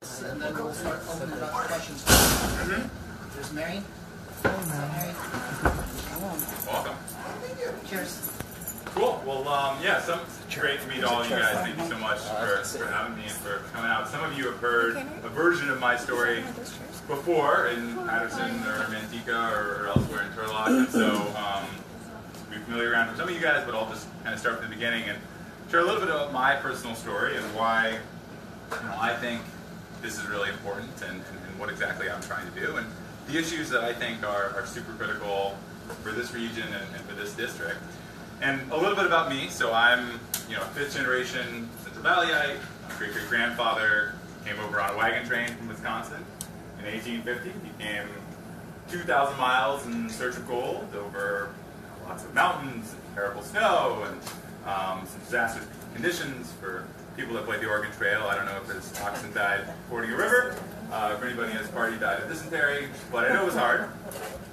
And then we'll start opening it up for questions. There's Mary. Mary. Welcome. Cheers. Cool. Well, yeah, it's great to meet all of you guys. Thank you so much for having me and for coming out. Some of you have heard a version of my story before in Patterson or Manteca or elsewhere in Turlock, and so be familiar around for some of you guys, but I'll just kind of start from the beginning and share a little bit about my personal story and why I think this is really important and what exactly I'm trying to do, and the issues that I think are super critical for this region and for this district. And a little bit about me. So I'm, fifth generation Central Valleyite. My great-great-grandfather came over on a wagon train from Wisconsin in 1850. He came 2,000 miles in search of gold over lots of mountains and terrible snow and some disastrous conditions for people that played the Oregon Trail. I don't know if his oxen died fording a river, if anybody in his party died of dysentery, but I know it was hard.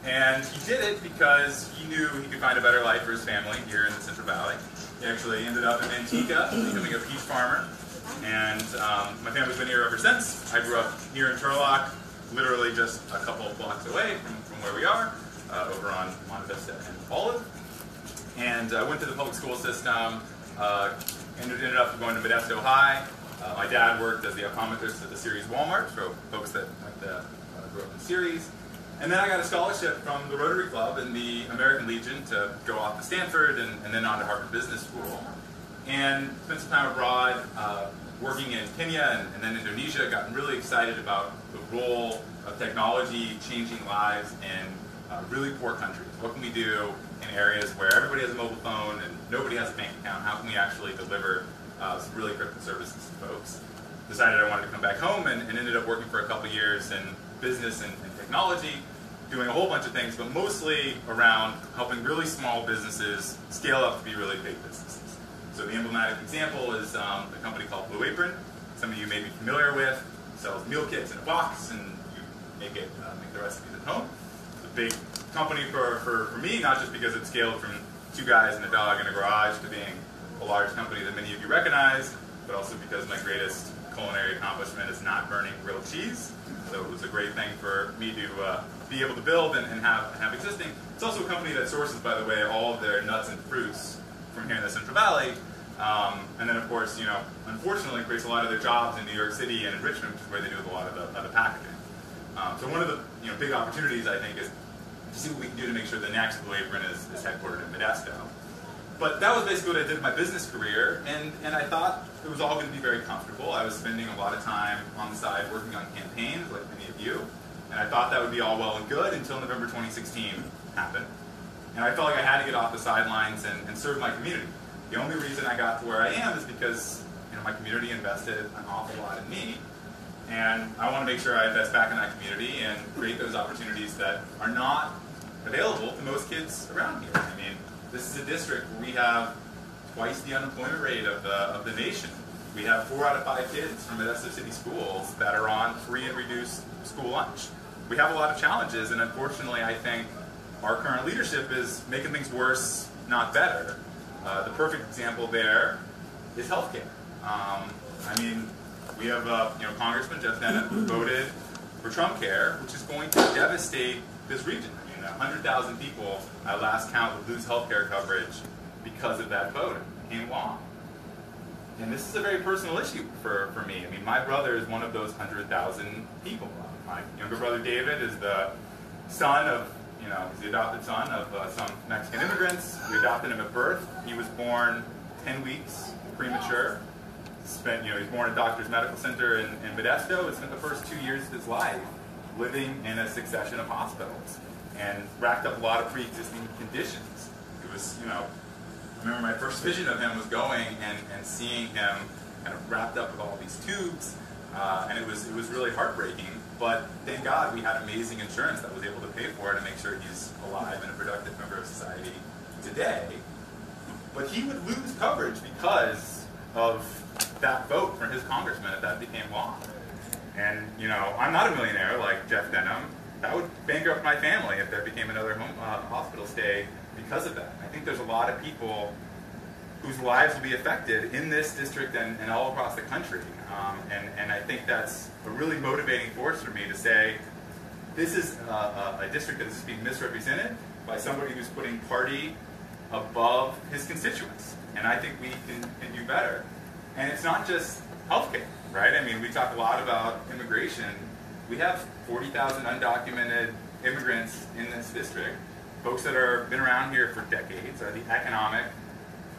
And he did it because he knew he could find a better life for his family here in the Central Valley. He actually ended up in Manteca, becoming a peach farmer. And my family's been here ever since. I grew up here in Turlock, literally just a couple of blocks away from where we are, over on Monte Vista and Olive. And I went to the public school system, ended up going to Modesto High. My dad worked as the optometrist at the Ceres Walmart, so folks that grew up in Ceres. And then I got a scholarship from the Rotary Club and the American Legion to go off to Stanford and then on to Harvard Business School. And spent some time abroad, working in Kenya and then Indonesia. Gotten really excited about the role of technology changing lives in really poor countries. What can we do in areas where everybody has a mobile phone and nobody has a bank account? How can we actually deliver some really critical services to folks? Decided I wanted to come back home and ended up working for a couple years in business and technology, doing a whole bunch of things, but mostly around helping really small businesses scale up to be really big businesses. So the emblematic example is a company called Blue Apron. Some of you may be familiar with. It sells meal kits in a box, and you make the recipes at home. It's a big company for me, not just because it scaled from 2 guys and a dog in a garage to being a large company that many of you recognize, but also because my greatest culinary accomplishment is not burning grilled cheese. So it was a great thing for me to be able to build and have existing. It's also a company that sources, by the way, all of their nuts and fruits from here in the Central Valley. And then, of course, unfortunately, creates a lot of their jobs in New York City and in Richmond, which is where they do a lot of the packaging. So one of the big opportunities, I think, is to see what we can do to make sure the next Blue Apron is headquartered in Modesto. But that was basically what I did in my business career, and I thought it was all going to be very comfortable. I was spending a lot of time on the side working on campaigns, like many of you, and I thought that would be all well and good until November 2016 happened. And I felt like I had to get off the sidelines and serve my community. The only reason I got to where I am is because my community invested an awful lot in me, and I want to make sure I invest back in that community and create those opportunities that are not available to most kids around here. I mean, this is a district where we have twice the unemployment rate of the nation. We have 4 out of 5 kids from Modesto City schools that are on free and reduced school lunch. We have a lot of challenges, and unfortunately I think our current leadership is making things worse, not better. The perfect example there is healthcare. I mean, we have Congressman Jeff Denham who voted for Trump Care, which is going to devastate this region. 100,000 people at last count would lose health care coverage because of that vote. It became law. And this is a very personal issue for me. I mean, my brother is one of those 100,000 people. My younger brother David is the son of, he's the adopted son of some Mexican immigrants. We adopted him at birth. He was born 10 weeks premature. He was born at Doctors Medical Center in Modesto and spent the first 2 years of his life living in a succession of hospitals, and racked up a lot of pre-existing conditions. It was, I remember my first vision of him was going and seeing him kind of wrapped up with all these tubes, and it was really heartbreaking. But thank God we had amazing insurance that was able to pay for it and make sure he's alive and a productive member of society today. But he would lose coverage because of that vote for his congressman if that became law. And I'm not a millionaire like Jeff Denham. That would bankrupt my family if there became another hospital stay because of that. I think there's a lot of people whose lives will be affected in this district and all across the country. And I think that's a really motivating force for me to say, this is a district that is being misrepresented by somebody who's putting party above his constituents. And I think we can do better. And it's not just healthcare, right? I mean, we talk a lot about immigration. We have 40,000 undocumented immigrants in this district, folks that have been around here for decades, are the economic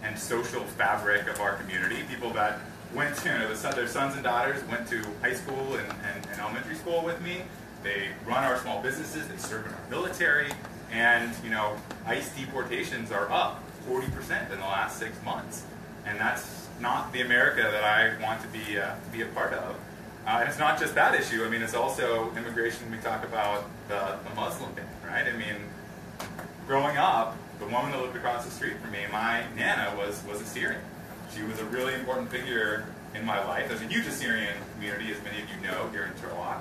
and social fabric of our community, people that went to, their sons and daughters went to high school and elementary school with me. They run our small businesses, they serve in our military, and ICE deportations are up 40% in the last 6 months. And that's not the America that I want to be a part of. And it's not just that issue. I mean, it's also immigration. We talk about the Muslim ban, right? I mean, growing up, the woman that lived across the street from me, my Nana, was a Syrian. She was a really important figure in my life. There's a huge Assyrian community, as many of you know, here in Turlock.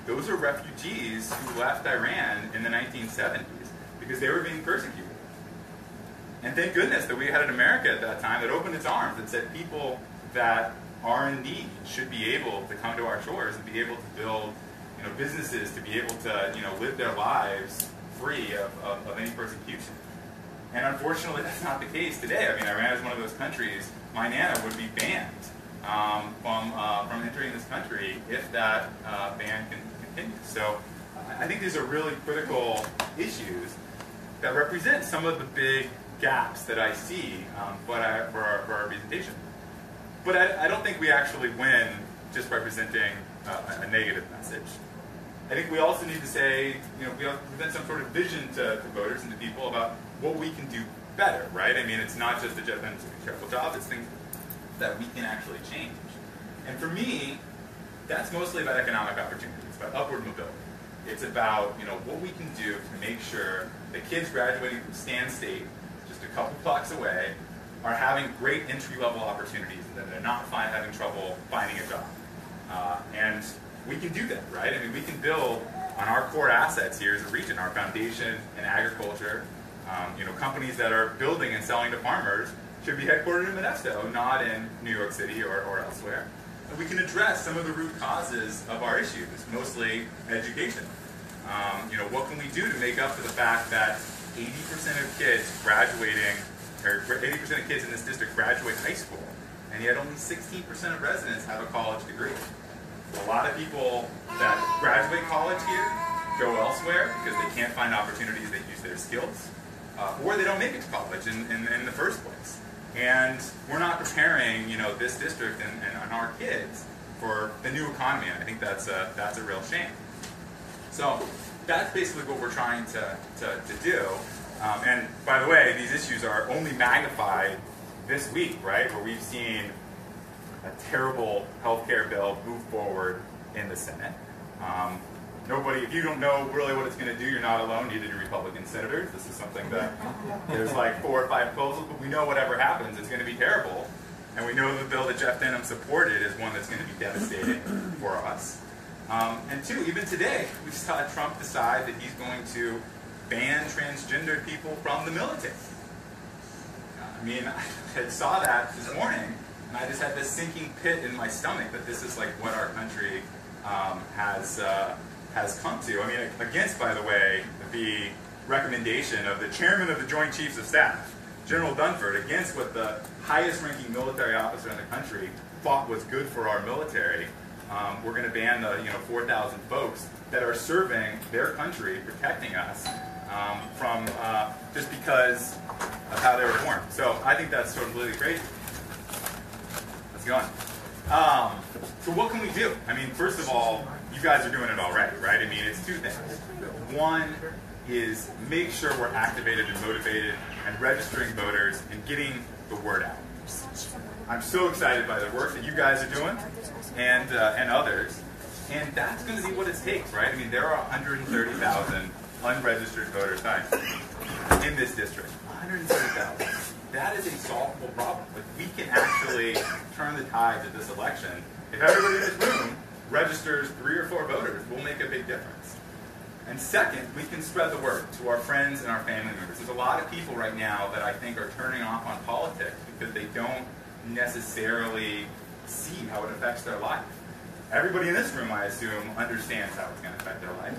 Those are refugees who left Iran in the 1970s because they were being persecuted. And thank goodness that we had an America at that time that opened its arms and said people that are in need should be able to come to our shores and be able to build businesses, to be able to live their lives free of any persecution. And unfortunately, that's not the case today. I mean, Iran is one of those countries. My Nana would be banned from entering this country if that ban continues. So I think these are really critical issues that represent some of the big gaps that I see for our presentation. But I don't think we actually win just by presenting a negative message. I think we also need to say, we have to present some sort of vision to voters and to people about what we can do better, right? I mean, it's not just that Jeff Bennett's doing a terrible job, it's things that we can actually change. And for me, that's mostly about economic opportunity. It's about upward mobility. It's about, what we can do to make sure that kids graduating from Stan State, just a couple blocks away, are having great entry-level opportunities and that they're not having trouble finding a job. And we can do that, right? I mean, we can build on our core assets here as a region, our foundation in agriculture. Companies that are building and selling to farmers should be headquartered in Modesto, not in New York City or elsewhere. And we can address some of the root causes of our issues, mostly education. What can we do to make up for the fact that 80% of kids graduating, or 80% of kids in this district graduate high school, and yet only 16% of residents have a college degree. A lot of people that graduate college here go elsewhere because they can't find opportunities that use their skills, or they don't make it to college in the first place. And we're not preparing, this district and our kids for the new economy. And I think that's a real shame. So that's basically what we're trying to do. And by the way, these issues are only magnified this week, right? Where we've seen a terrible healthcare bill move forward in the Senate. If you don't know really what it's going to do, you're not alone, neither do Republican senators. This is something that there's like 4 or 5 proposals, but we know whatever happens, it's going to be terrible. And we know the bill that Jeff Denham supported is one that's going to be devastating for us. And 2, even today, we saw Trump decide that he's going to ban transgender people from the military. I mean, I saw that this morning, and I just had this sinking pit in my stomach that this is like what our country has come to. I mean, against, by the way, the recommendation of the chairman of the Joint Chiefs of Staff, General Dunford, against what the highest-ranking military officer in the country thought was good for our military. We're going to ban the 4,000 folks that are serving their country, protecting us from just because of how they were born. So I think that's sort of really crazy. Let's go on. So what can we do? I mean, first of all, you guys are doing it already, right? I mean, it's 2 things. One is make sure we're activated and motivated and registering voters and getting the word out. I'm so excited by the work that you guys are doing and others. And that's going to be what it takes, right? I mean, there are 130,000 unregistered voters in this district. 130,000. That is a solvable problem. Like, we can actually turn the tide of this election. If everybody in this room registers 3 or 4 voters, we'll make a big difference. And second, we can spread the word to our friends and our family members. There's a lot of people right now that I think are turning off on politics because they don't necessarily see how it affects their life. Everybody in this room, I assume, understands how it's going to affect their life.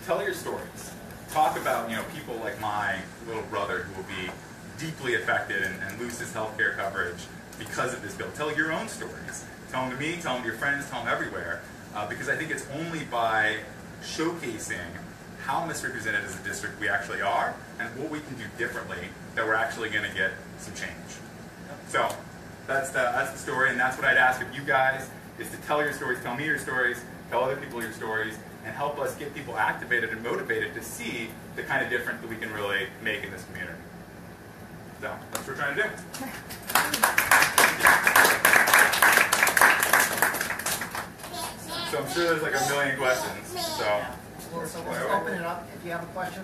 Tell your stories. Talk about, people like my little brother who will be deeply affected and lose his healthcare coverage because of this bill. Tell your own stories. Tell them to me, tell them to your friends, tell them everywhere. Because I think it's only by showcasing how misrepresented as a district we actually are and what we can do differently that we're actually going to get some change. So that's the story, and that's what I'd ask of you guys, is to tell your stories, tell me your stories, tell other people your stories, and help us get people activated and motivated to see the kind of difference that we can really make in this community. So that's what we're trying to do. So I'm sure there's like a million questions. So we'll open it up. If you have a question,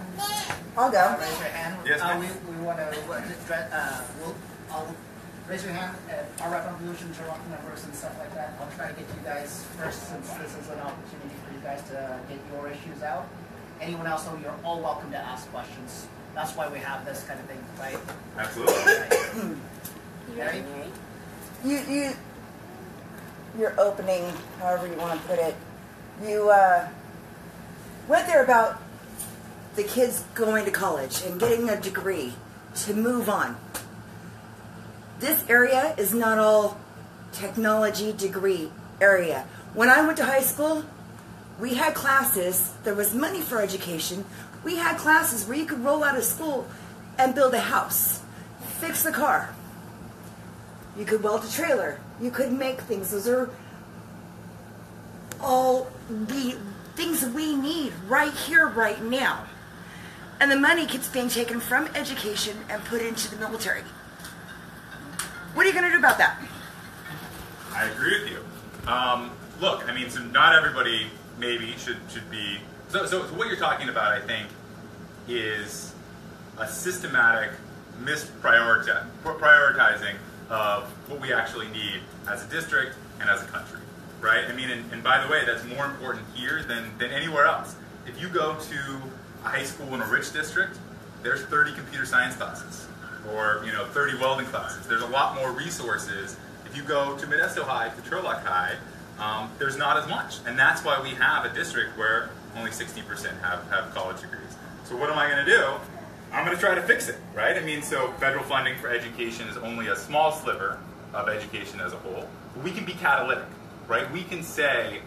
I'll go. Raise your hand. Yes, ma'am. We want to I'll raise your hand. Our revolution, Turlock members and stuff like that. I'll try to get you guys first, since this is an opportunity for you guys to get your issues out. Anyone else, though, you're all welcome to ask questions. That's why we have this kind of thing, right? Absolutely. Mary? Your opening, however you want to put it, you went there about the kids going to college and getting a degree to move on. This area is not all technology degree area. When I went to high school, we had classes, there was money for education. We had classes where you could roll out of school and build a house, fix a car. You could weld a trailer. You could make things. Those are all the things we need right here, right now. And the money keeps being taken from education and put into the military. What are you going to do about that? I agree with you. Look, I mean, so not everybody maybe should be. So what you're talking about, I think, is a systematic prioritizing of what we actually need as a district and as a country, right? I mean, and by the way, that's more important here than anywhere else. If you go to a high school in a rich district, there's 30 computer science classes, or 30 welding classes. There's a lot more resources. If you go to Modesto High, to Turlock High, there's not as much, and that's why we have a district where only 60% have college degrees. So what am I going to do? I'm going to try to fix it, right? I mean, so federal funding for education is only a small sliver of education as a whole. But we can be catalytic, right? We can say,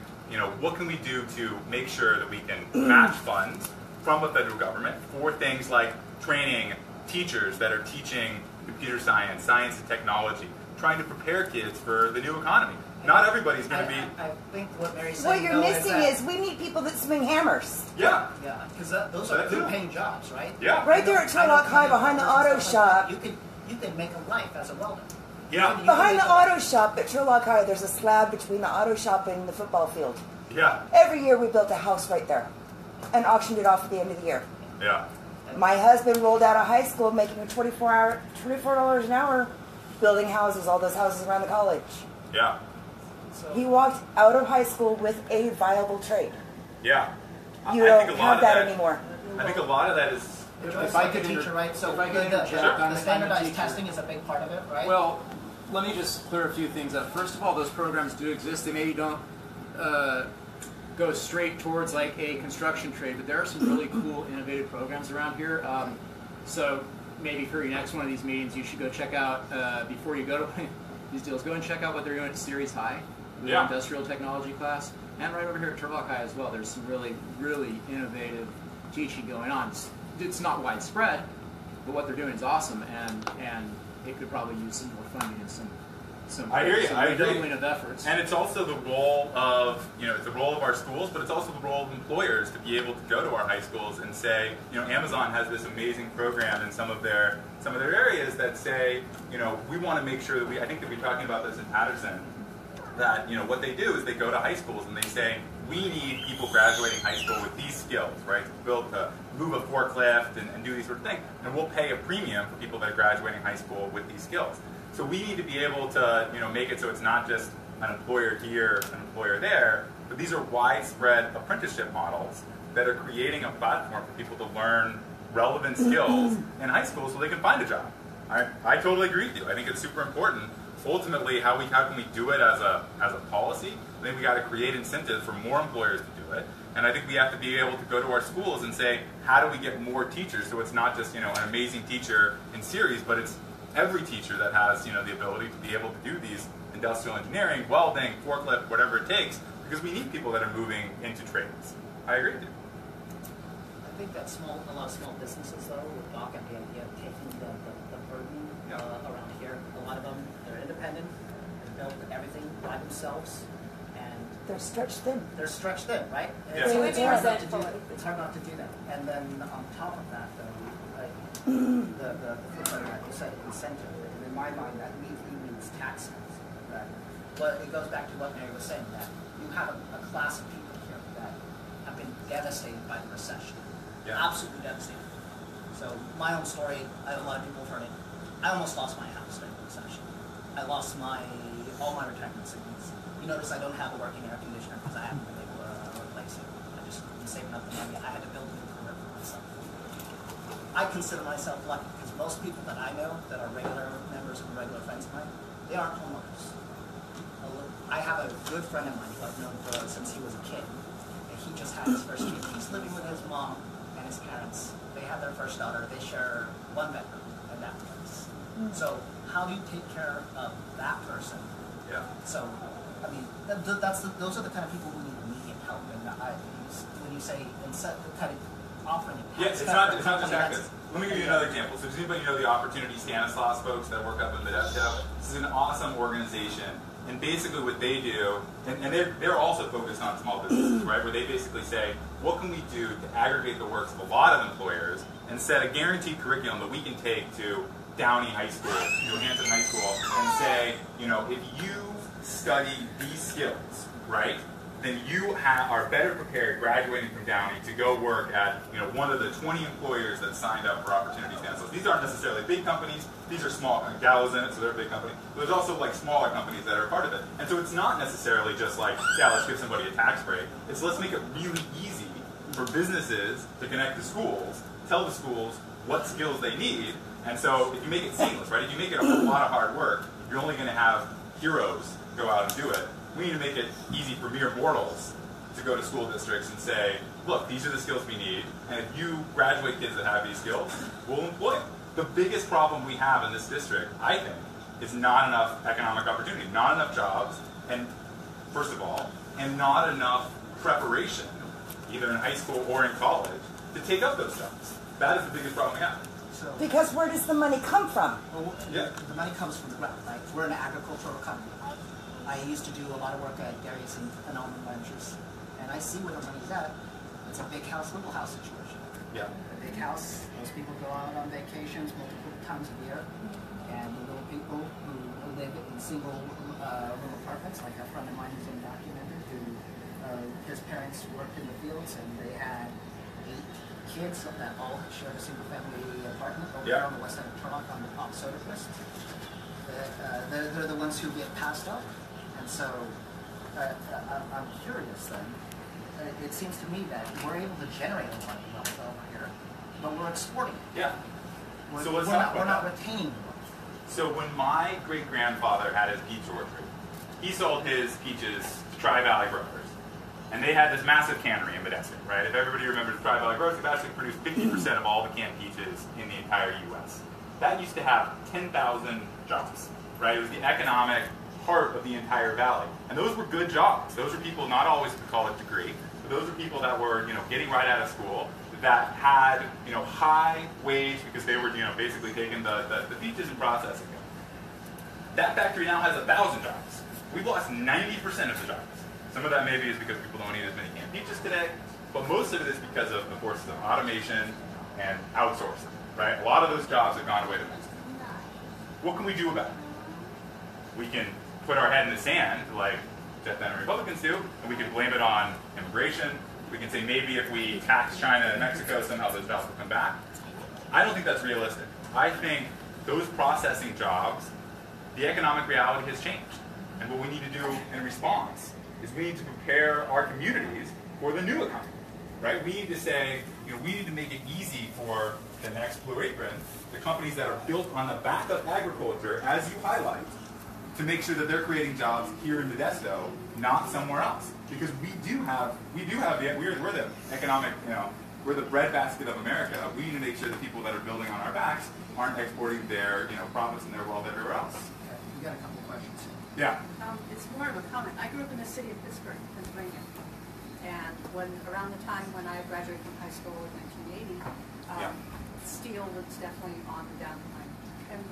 what can we do to make sure that we can match funds from the federal government for things like training teachers that are teaching computer science, science and technology, trying to prepare kids for the new economy. Not everybody's going to be... I think what Mary's What saying, you're missing is we need people that swing hammers. Yeah. Yeah, because those are good-paying jobs, right? Yeah. Right there at Turlock High, behind the auto shop. You can make a life as a welder. Yeah. Behind the auto shop at Turlock High, there's a slab between the auto shop and the football field. Yeah. Every year we built a house right there and auctioned it off at the end of the year. Yeah. My husband rolled out of high school making $24 an hour building houses, all those houses around the college. Yeah. He walked out of high school with a viable trade. Yeah. You don't have that anymore. I think a lot of that is... If I could teacher, right? So the standardized testing is a big part of it, right? Well, let me just clear a few things up. First of all, those programs do exist. They maybe don't go straight towards like a construction trade, but there are some really cool, innovative programs around here. So maybe for your next one of these meetings, you should go check out, before you go to these deals, go and check out what they're doing at Series High, the industrial technology class, and right over here at Turlock High as well. There's some really, really innovative teaching going on. It's not widespread, but what they're doing is awesome, and it could probably use some more funding and some I hear you. I agree. Of efforts. And it's also the role of it's the role of our schools, but it's also the role of employers to be able to go to our high schools and say, Amazon has this amazing program in some of their areas that say, we want to make sure that I think that we're talking about this in Patterson, that what they do is they go to high schools and they say, we need people graduating high school with these skills, right? To move a forklift and do these sort of things. And we'll pay a premium for people that are graduating high school with these skills. So we need to be able to make it so it's not just an employer here, an employer there, but these are widespread apprenticeship models that are creating a platform for people to learn relevant skills in high school so they can find a job. I totally agree with you. I think it's super important ultimately, how can we do it as a policy? I think we got to create incentives for more employers to do it. And I think we have to be able to go to our schools and say, how do we get more teachers? So it's not just, an amazing teacher in series, but it's every teacher that has, the ability to be able to do these industrial engineering, welding, forklift, whatever it takes, because we need people that are moving into trades. I agree with you. I think that a lot of small businesses, though, would balk at the idea of taking the burden around here. A lot of them, they're independent, they build everything by themselves, and They're stretched thin. they're stretched thin, right? Yeah. It's hard not to do that. It's hard not to do that. And then on top of that, though, like, the flip side of that, you said incentive. And in my mind, that immediately means tax cuts. Right? But it goes back to what Mary was saying, that you have a class of people here that have been devastated by the recession. Yeah. Absolutely devastated. So my own story, a lot of people have heard it. I almost lost my house during the recession. I lost all my retirement savings. You notice I don't have a working air conditioner because I haven't been able to replace it. I just been saving up the money. I had to build a new career for myself. I consider myself lucky because most people that I know that are regular members and regular friends of mine, they aren't homeowners. I have a good friend of mine who I've known since he was a kid. And he just had his first kid. He's living with his mom and his parents. They have their first daughter. They share one bedroom in that place. So how do you take care of that person? Yeah. So, I mean, those are the kind of people who need immediate help. And when you say kind of offering it, Yeah, it's not just tactics. Let me give you another example. So does anybody know the Opportunity Stanislaus folks that work up in Modesto? This is an awesome organization. And basically what they do, and they're also focused on small businesses, right? Where they basically say, what can we do to aggregate the works of a lot of employers and set a guaranteed curriculum that we can take to Downey High School, to Johansson High School, and say, if you study these skills, right, then you are better prepared graduating from Downey to go work at one of the 20 employers that signed up for Opportunity Stanislaus. These aren't necessarily big companies. These are small. Gallo's in it, so they're a big company. But there's also like smaller companies that are part of it. And so it's not necessarily just like, yeah, let's give somebody a tax break. It's let's make it really easy for businesses to connect to schools, tell the schools what skills they need. And so if you make it seamless, right? If you make it a whole lot of hard work, you're only going to have heroes go out and do it. We need to make it easy for mere mortals to go to school districts and say, look, these are the skills we need, and if you graduate kids that have these skills, we'll employ them. The biggest problem we have in this district, I think, is not enough economic opportunity, not enough jobs, and first of all, and not enough preparation, either in high school or in college, to take up those jobs. That is the biggest problem we have. So, Because where does the money come from? well, the money comes from the ground, right? We're an agricultural economy. I used to do a lot of work at dairies and almond ranches, and I see where the money's at. It's a big house, little house situation. Yeah. A big house, most people go out on vacations multiple times a year, and the little people who live in single room apartments, like a friend of mine who's undocumented, who his parents worked in the fields, and they had 8 kids that all shared a single family apartment over there on the west side of Turlock on the pop soda list. They're the ones who get passed up. And so I'm curious then. It seems to me that we're able to generate a lot of wealth over here, but we're exporting it. Yeah. We're, So let's we're talk not about that. retaining the wealth. So when my great-grandfather had his peach orchard, he sold his peaches to Tri-Valley Growers. And they had this massive cannery in Modesto, right? If everybody remembers Tri-Valley Growers, they've actually produced 50% of all the canned peaches in the entire U.S. That used to have 10,000 jobs, right? It was the economic heart of the entire valley. And those were good jobs. Those were people not always with a college degree, but those were people that were, getting right out of school, that had, high wage because they were, basically taking the peaches and processing them. That factory now has 1,000 jobs. We've lost 90% of the jobs. Some of that maybe is because people don't eat as many canned peaches today, but most of it is because of the forces of automation and outsourcing, right? A lot of those jobs have gone away to Mexico. What can we do about it? We can put our head in the sand, like Jet-Then Republicans do, and we can blame it on immigration. We can say maybe if we tax China and Mexico, somehow those jobs will come back. I don't think that's realistic. I think those processing jobs, the economic reality has changed. And what we need to do in response is we need to prepare our communities for the new economy, right? We need to say, we need to make it easy for the next Blue Apron, the companies that are built on the back of agriculture, as you highlight, to make sure that they're creating jobs here in Modesto, not somewhere else. Because we're the economic, we're the breadbasket of America. We need to make sure that people that are building on our backs aren't exporting their, profits and their wealth everywhere else. Okay, we got a couple of questions. Yeah. It's more of a comment. I grew up in the city of Pittsburgh, Pennsylvania. And around the time when I graduated from high school in 1980, steel was definitely on the decline. And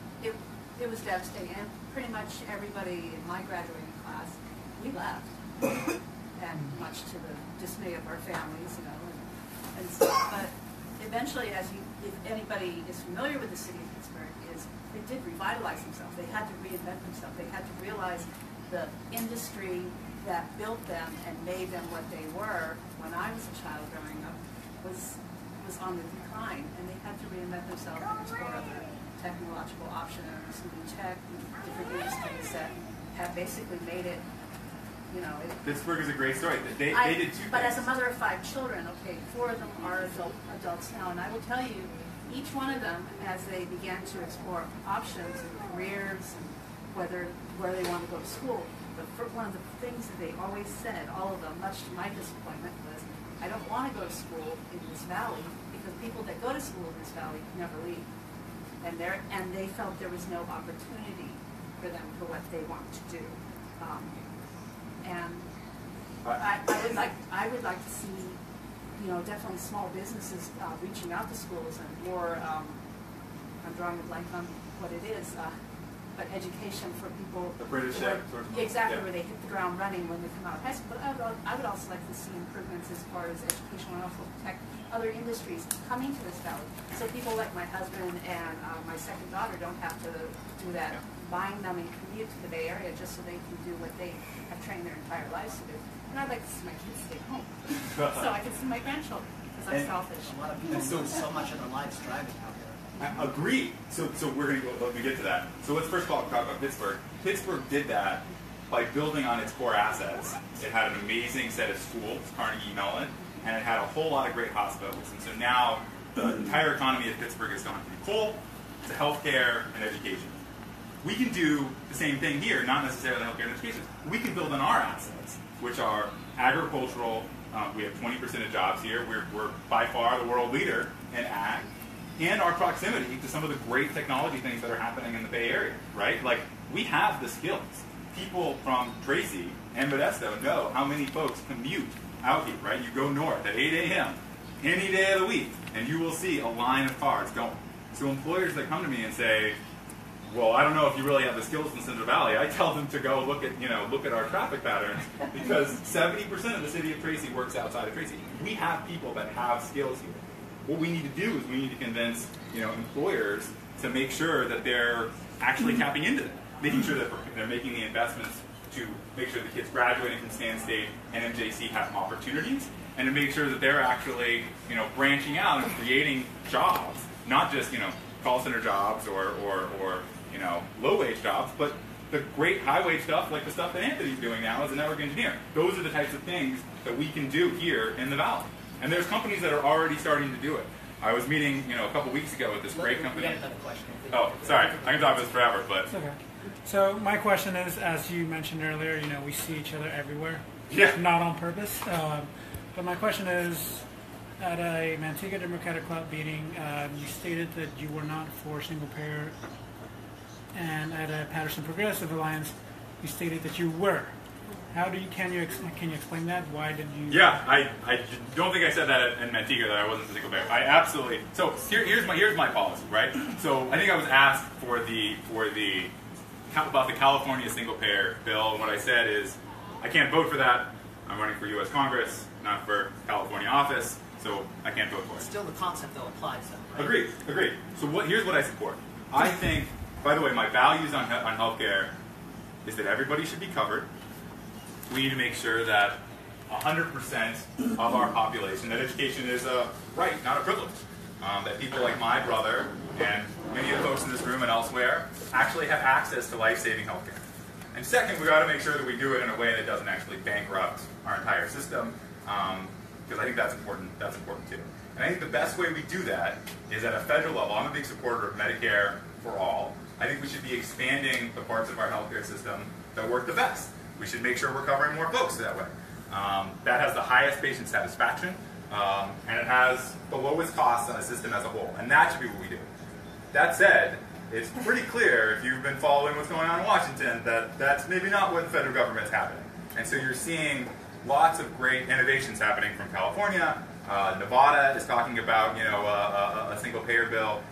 it was devastating. And pretty much everybody in my graduating class, we left. And much to the dismay of our families, and so, but eventually, if anybody is familiar with the city of Pittsburgh, they did revitalize themselves. They had to reinvent themselves. They had to realize the industry that built them and made them what they were when I was a child growing up was on the decline, and they had to reinvent themselves and explore other technological options, new tech, different industries that have basically made it. Pittsburgh is a great story. They did two But things. as a mother of 5 children, okay, 4 of them are adults now, and I will tell you, each one of them, as they began to explore options and careers and where they want to go to school, one of the things that they always said, all of them, much to my disappointment, was, I don't want to go to school in this valley because people that go to school in this valley never leave, and they felt there was no opportunity for them for what they want to do. And I would like to see, definitely small businesses reaching out to schools and more. I'm drawing a blank on what it is, but education for people. Apprenticeship, sort of. Exactly, Yeah. where they hit the ground running when they come out of high school. But I would also like to see improvements as far as education and also protect other industries coming to this valley, so people like my husband and my second daughter don't have to do that. Buying them and commute to the Bay Area just so they can do what they have trained their entire lives to do. And I'd like to see my kids stay home so I can see my grandchildren, because I'm selfish. A lot of people spend so much of their lives driving out there. I agree. So we're going to go, let me get to that. So let's first of all talk about Pittsburgh. Pittsburgh did that by building on its core assets. It had an amazing set of schools, Carnegie Mellon, and it had a whole lot of great hospitals. And so now the entire economy of Pittsburgh has gone from coal to healthcare and education. We can do the same thing here, not necessarily healthcare and education. We can build on our assets, which are agricultural. We have 20% of jobs here. We're by far the world leader in ag. And our proximity to some of the great technology things that are happening in the Bay Area, right? Like, we have the skills. People from Tracy and Modesto know how many folks commute out here, right? You go north at 8 a.m. any day of the week, and you will see a line of cars going. So employers that come to me and say, well, I don't know if you really have the skills in the Central Valley, I tell them to go look at our traffic patterns, because 70% of the city of Tracy works outside of Tracy. We have people that have skills here. What we need to do is we need to convince employers to make sure that they're actually tapping into that, making sure that they're making the investments to make sure the kids graduating from Stan State and MJC have opportunities, and to make sure that they're actually branching out and creating jobs, not just call center jobs or low-wage jobs, but the great high-wage stuff, like the stuff that Anthony's doing now as a network engineer. Those are the types of things that we can do here in the Valley. And there's companies that are already starting to do it. I was meeting a couple weeks ago with this great company. We got another question. Oh, sorry. I can talk about this forever, but... It's okay. So my question is, as you mentioned earlier, we see each other everywhere. Yeah. Not on purpose. But my question is, at a Manteca Democratic Club meeting, you stated that you were not for single payer, and at a Patterson Progressive Alliance, you stated that you were. Can you explain that? Why did you? Yeah, I don't think I said that in Manteca that I wasn't a single payer. I absolutely. So here's my policy, right? So I think I was asked about the California single payer bill, and what I said is I can't vote for that. I'm running for U.S. Congress, not for California office, so I can't vote for it. Still, the concept though applies though, right? Agreed. So here's what I support. I think, by the way, my values on healthcare is that everybody should be covered. We need to make sure that 100% of our population, that education is a right, not a privilege. That people like my brother and many of the folks in this room and elsewhere actually have access to life-saving healthcare. And second, we got to make sure that we do it in a way that doesn't actually bankrupt our entire system, because I think that's important. That's important too. And I think the best way we do that is at a federal level. I'm a big supporter of Medicare for all. I think we should be expanding the parts of our healthcare system that work the best. We should make sure we're covering more folks that way. That has the highest patient satisfaction, and it has the lowest costs on the system as a whole, and that should be what we do. That said, it's pretty clear, if you've been following what's going on in Washington, that that's maybe not what the federal government's happening. And so you're seeing lots of great innovations happening from California. Nevada is talking about, you know, a single payer bill.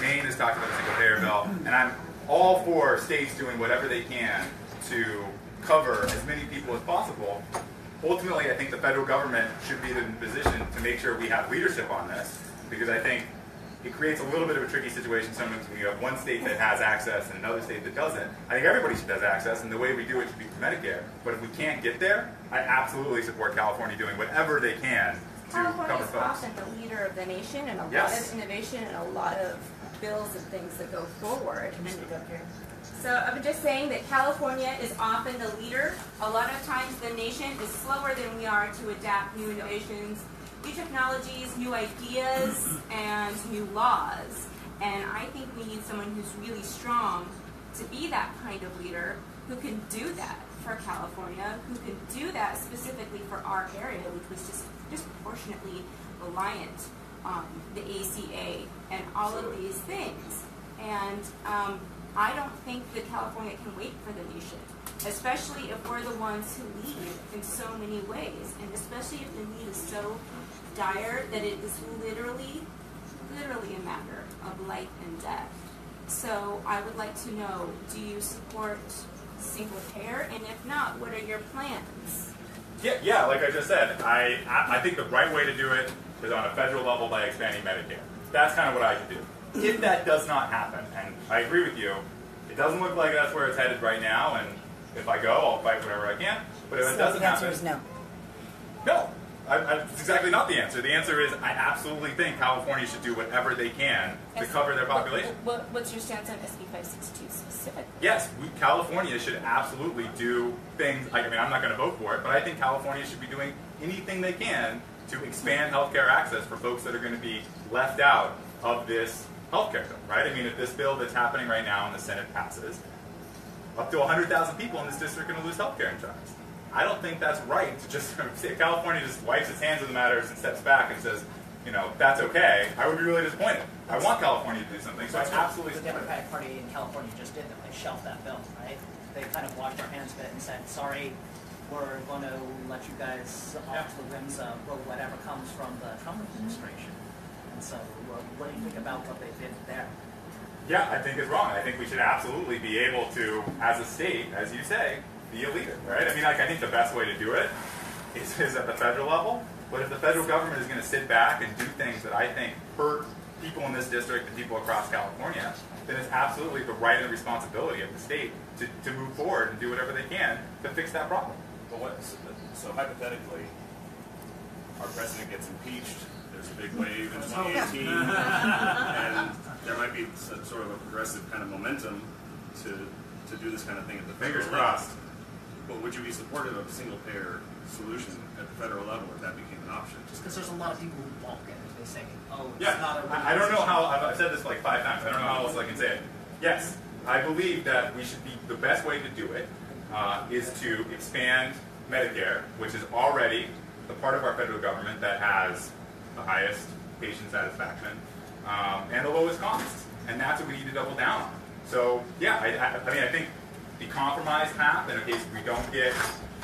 Maine is talking about a single payer bill. And I'm all for states doing whatever they can to cover as many people as possible. Ultimately, I think the federal government should be in a position to make sure we have leadership on this, because I think it creates a little bit of a tricky situation sometimes when you have one state that has access and another state that doesn't. I think everybody should have access, and the way we do it should be for Medicare. But if we can't get there, I absolutely support California doing whatever they can to California cover is folks. often the leader of the nation, and a Yes. lot of innovation and a lot of bills and things that go forward. Can you speak up here? So I'm just saying that California is often the leader. A lot of times the nation is slower than we are to adapt new innovations, new technologies, new ideas, and new laws. And I think we need someone who's really strong to be that kind of leader, who can do that for California, who can do that specifically for our area, which was just disproportionately reliant on the ACA and all of these things. And I don't think that California can wait for the nation, especially if we're the ones who lead in so many ways, and especially if the need is so dire that it is literally a matter of life and death. So I would like to know, do you support single payer? And if not, what are your plans? Yeah, like I just said, I think the right way to do it is on a federal level by expanding Medicare. That's kind of what I could do. If that does not happen, and I agree with you, it doesn't look like that's where it's headed right now, and if I go, I'll fight whatever I can. But if it doesn't the answer happen, is no. no. It's exactly not the answer. The answer is I absolutely think California should do whatever they can to cover their population. What's your stance on SB 562 specifically? Yes, California should absolutely do things. I mean, I'm not going to vote for it, but I think California should be doing anything they can to expand healthcare access for folks that are going to be left out of this healthcare bill, right? I mean, if this bill that's happening right now in the Senate passes, up to 100,000 people in this district are going to lose healthcare insurance. I don't think that's right to just say California just wipes its hands of the matters and steps back and says, you know, that's okay. I would be really disappointed. I want California to do something, so I absolutely The Democratic Party in California just did that. They shelved that bill, right? They kind of washed their hands of it and said, sorry, we're going to let you guys off the whims of whatever comes from the Trump administration. And so what do you think about what they did there? Yeah, I think it's wrong. I think we should absolutely be able to, as a state, as you say, be a leader, right? I mean, like, I think the best way to do it is at the federal level. But if the federal government is going to sit back and do things that I think hurt people in this district and people across California, then it's absolutely the right and responsibility of the state to move forward and do whatever they can to fix that problem. But so hypothetically, our president gets impeached, there's a big wave in 2018, and there might be some sort of a progressive kind of momentum to do this kind of thing at the federal Fingers level. crossed. But would you be supportive of a single-payer solution at the federal level if that became an option? Just because there's a lot of people who balk at it. They say, oh, it's Yeah, not a I don't know how, I've said this like 5 times, I don't know how else I can say it. Yes, I believe that we should be, the best way to do it is to expand Medicare, which is already the part of our federal government that has the highest patient satisfaction and the lowest costs. And that's what we need to double down on. So, yeah, I mean, I think the compromise path, in case we don't get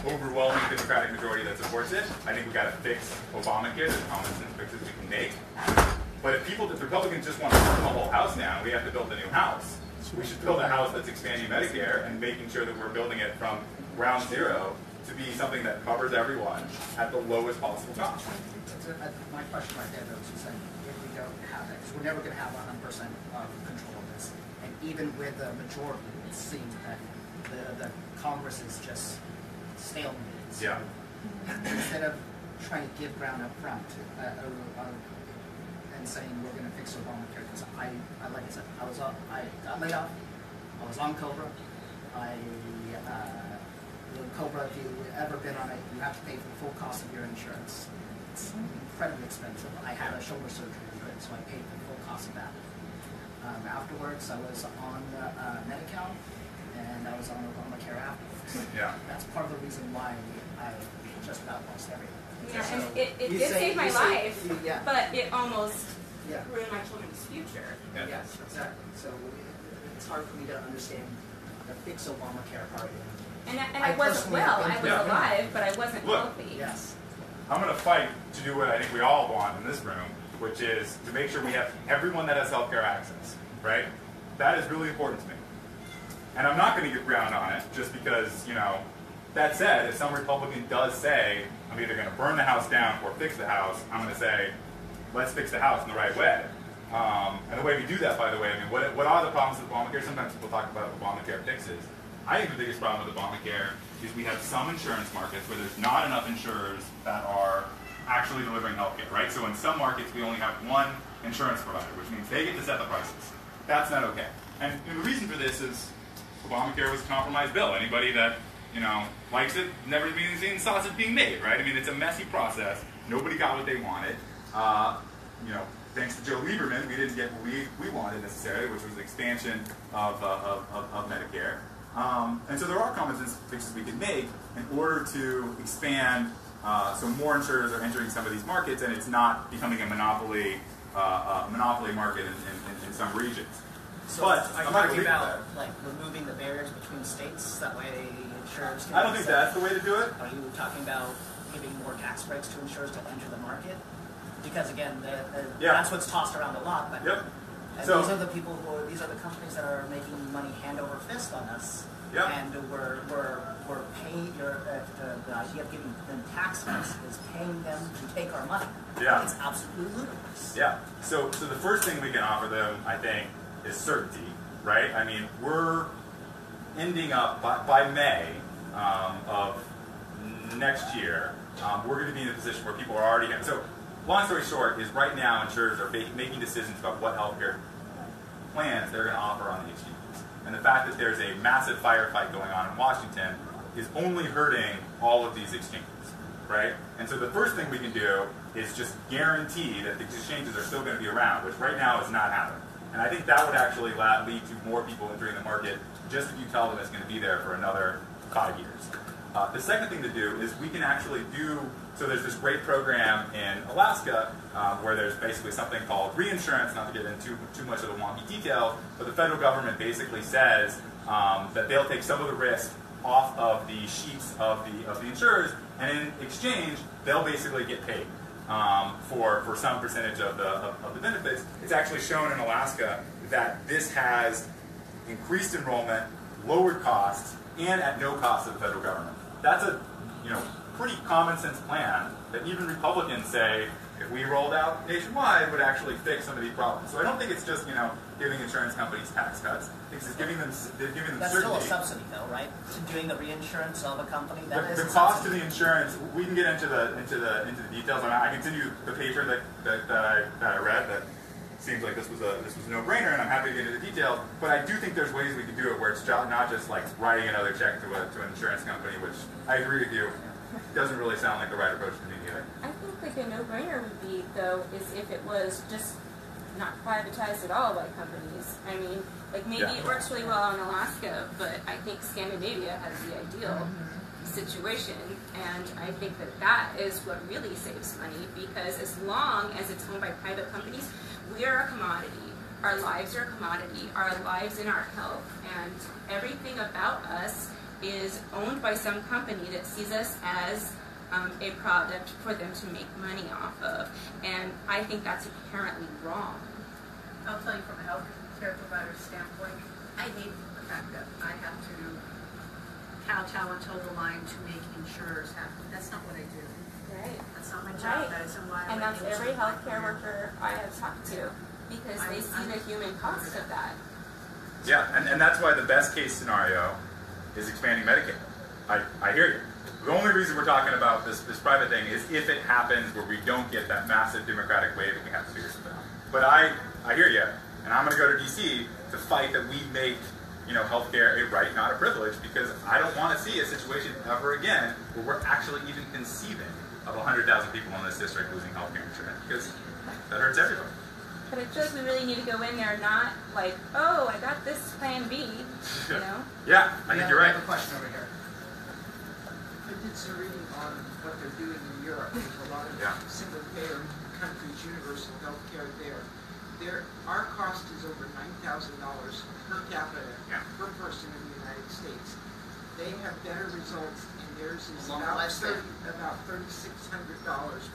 overwhelming Democratic majority that supports it, I think we've got to fix Obamacare. There's common sense fixes we can make. But if Republicans just want to burn the whole house down, we have to build a new house. We should build a house that's expanding Medicare and making sure that we're building it from ground zero to be something that covers everyone at the lowest possible cost. My question right there, though, is just like, if we don't have that, because we're never going to have 100% of control of this. And even with the majority, it seems that the Congress is just stalemated. So Yeah. instead of trying to give ground up front and saying we're going to fix Obamacare, because like I said, I got laid off. I was on COBRA. COBRA, if you've ever been on it, you have to pay for the full cost of your insurance. It's incredibly expensive. I had a shoulder surgery for it, so I paid for the full cost of that. Afterwards, I was on Medi-Cal, and I was on Obamacare afterwards. Yeah. That's part of the reason why I just about lost everything. Yeah, So and it you did say- save my you say- life, yeah. but it almost Yeah. ruined my children's future. Yeah. Yes, exactly. So it's hard for me to understand the fix Obamacare part. And I I wasn't personally well. have I been was through it. alive, but I wasn't Look. healthy. Yes. I'm going to fight to do what I think we all want in this room, which is to make sure we have everyone that has healthcare access, right? That is really important to me. And I'm not going to get ground on it just because, you know, that said, if some Republican does say, I'm either going to burn the house down or fix the house, I'm going to say, let's fix the house in the right way. And the way we do that, by the way, I mean, what are the problems with Obamacare? Sometimes people talk about Obamacare fixes. I think the biggest problem with Obamacare is we have some insurance markets where there's not enough insurers that are actually delivering healthcare, right? So in some markets, we only have one insurance provider, which means they get to set the prices. That's not okay. And the reason for this is Obamacare was a compromise bill. Anybody that, you know, likes it, never been seen sausage being made, right? I mean, it's a messy process. Nobody got what they wanted. You know, thanks to Joe Lieberman, we didn't get what we wanted necessarily, which was the expansion of Medicare. And so there are common sense fixes we can make in order to expand so more insurers are entering some of these markets and it's not becoming a monopoly market in some regions. So But are you I'm not talking agreeing with about that. like removing the barriers between states? That way insurers can I don't think that's the way to do it. Are you talking about giving more tax breaks to insurers to enter the market? Because again, that's what's tossed around a lot. But Yep. and So- these are the people these are the companies that are making money hand over fist on us. Yep. And we're paying the idea of giving them tax cuts is paying them to take our money. Yeah. It's absolutely ludicrous. Yeah. So the first thing we can offer them, I think, is certainty, right? I mean, we're ending up by May of next year. We're going to be in a position where people are already going. So, long story short, is right now insurers are making decisions about what healthcare plans they're going to offer on the exchanges. And the fact that there's a massive firefight going on in Washington is only hurting all of these exchanges, right? And so the first thing we can do is just guarantee that the exchanges are still going to be around, which right now is not happening. And I think that would actually lead to more people entering the market just if you tell them it's going to be there for another 5 years. The second thing to do is we can actually do, so there's this great program in Alaska where there's basically something called reinsurance, not to get into too much of the wonky details, but the federal government basically says that they'll take some of the risk off of the sheets of the insurers, and in exchange, they'll basically get paid for some percentage of the benefits. It's actually shown in Alaska that this has increased enrollment, lowered costs, and at no cost to the federal government. That's a pretty common sense plan that even Republicans say if we rolled out nationwide would actually fix some of these problems. So I don't think it's just giving insurance companies tax cuts. It's just giving them That's certainty. still a subsidy, though, right? Doing the reinsurance of a company. That is The a cost subsidy. of the insurance, we can get into the details. I can send you the paper that I read that seems like this was a no-brainer, and I'm happy to get into the details. But I do think there's ways we can do it where it's not just like writing another check to an insurance company, which I agree with you, doesn't really sound like the right approach to me either. I think like a no-brainer would be, though, is if it was just not privatized at all by companies. I mean, like maybe it works really well in Alaska, but I think Scandinavia has the ideal situation, and I think that is what really saves money, because as long as it's owned by private companies, we are a commodity. Our lives are a commodity. Our lives and our health and everything about us is owned by some company that sees us as a product for them to make money off of. And I think that's inherently wrong. I'll tell you from a healthcare provider's standpoint, I hate the fact that I have to kowtow and toe the line to make insurers happy. That's not what I do. Right. That's not my job. That isn't why And I'm that's every healthcare worker I have talked to, because they see the human cost of that. Yeah, and that's why the best case scenario is expanding Medicaid. I hear you. The only reason we're talking about this private thing is if it happens where we don't get that massive democratic wave and we have to figure something out. But I hear you, and I'm going to go to DC to fight that we make healthcare a right, not a privilege, because I don't want to see a situation ever again where we're actually even conceiving of 100,000 people in this district losing healthcare insurance, because that hurts everybody. But I feel like we really need to go in there not like, oh, I got this plan B, you know? Yeah, I think you're right. I have a question over here. I did some reading on what they're doing in Europe. There's a lot of single-payer countries, universal health care there. Our cost is over $9,000 per capita per person in the United States. They have better results, and theirs is about $3,600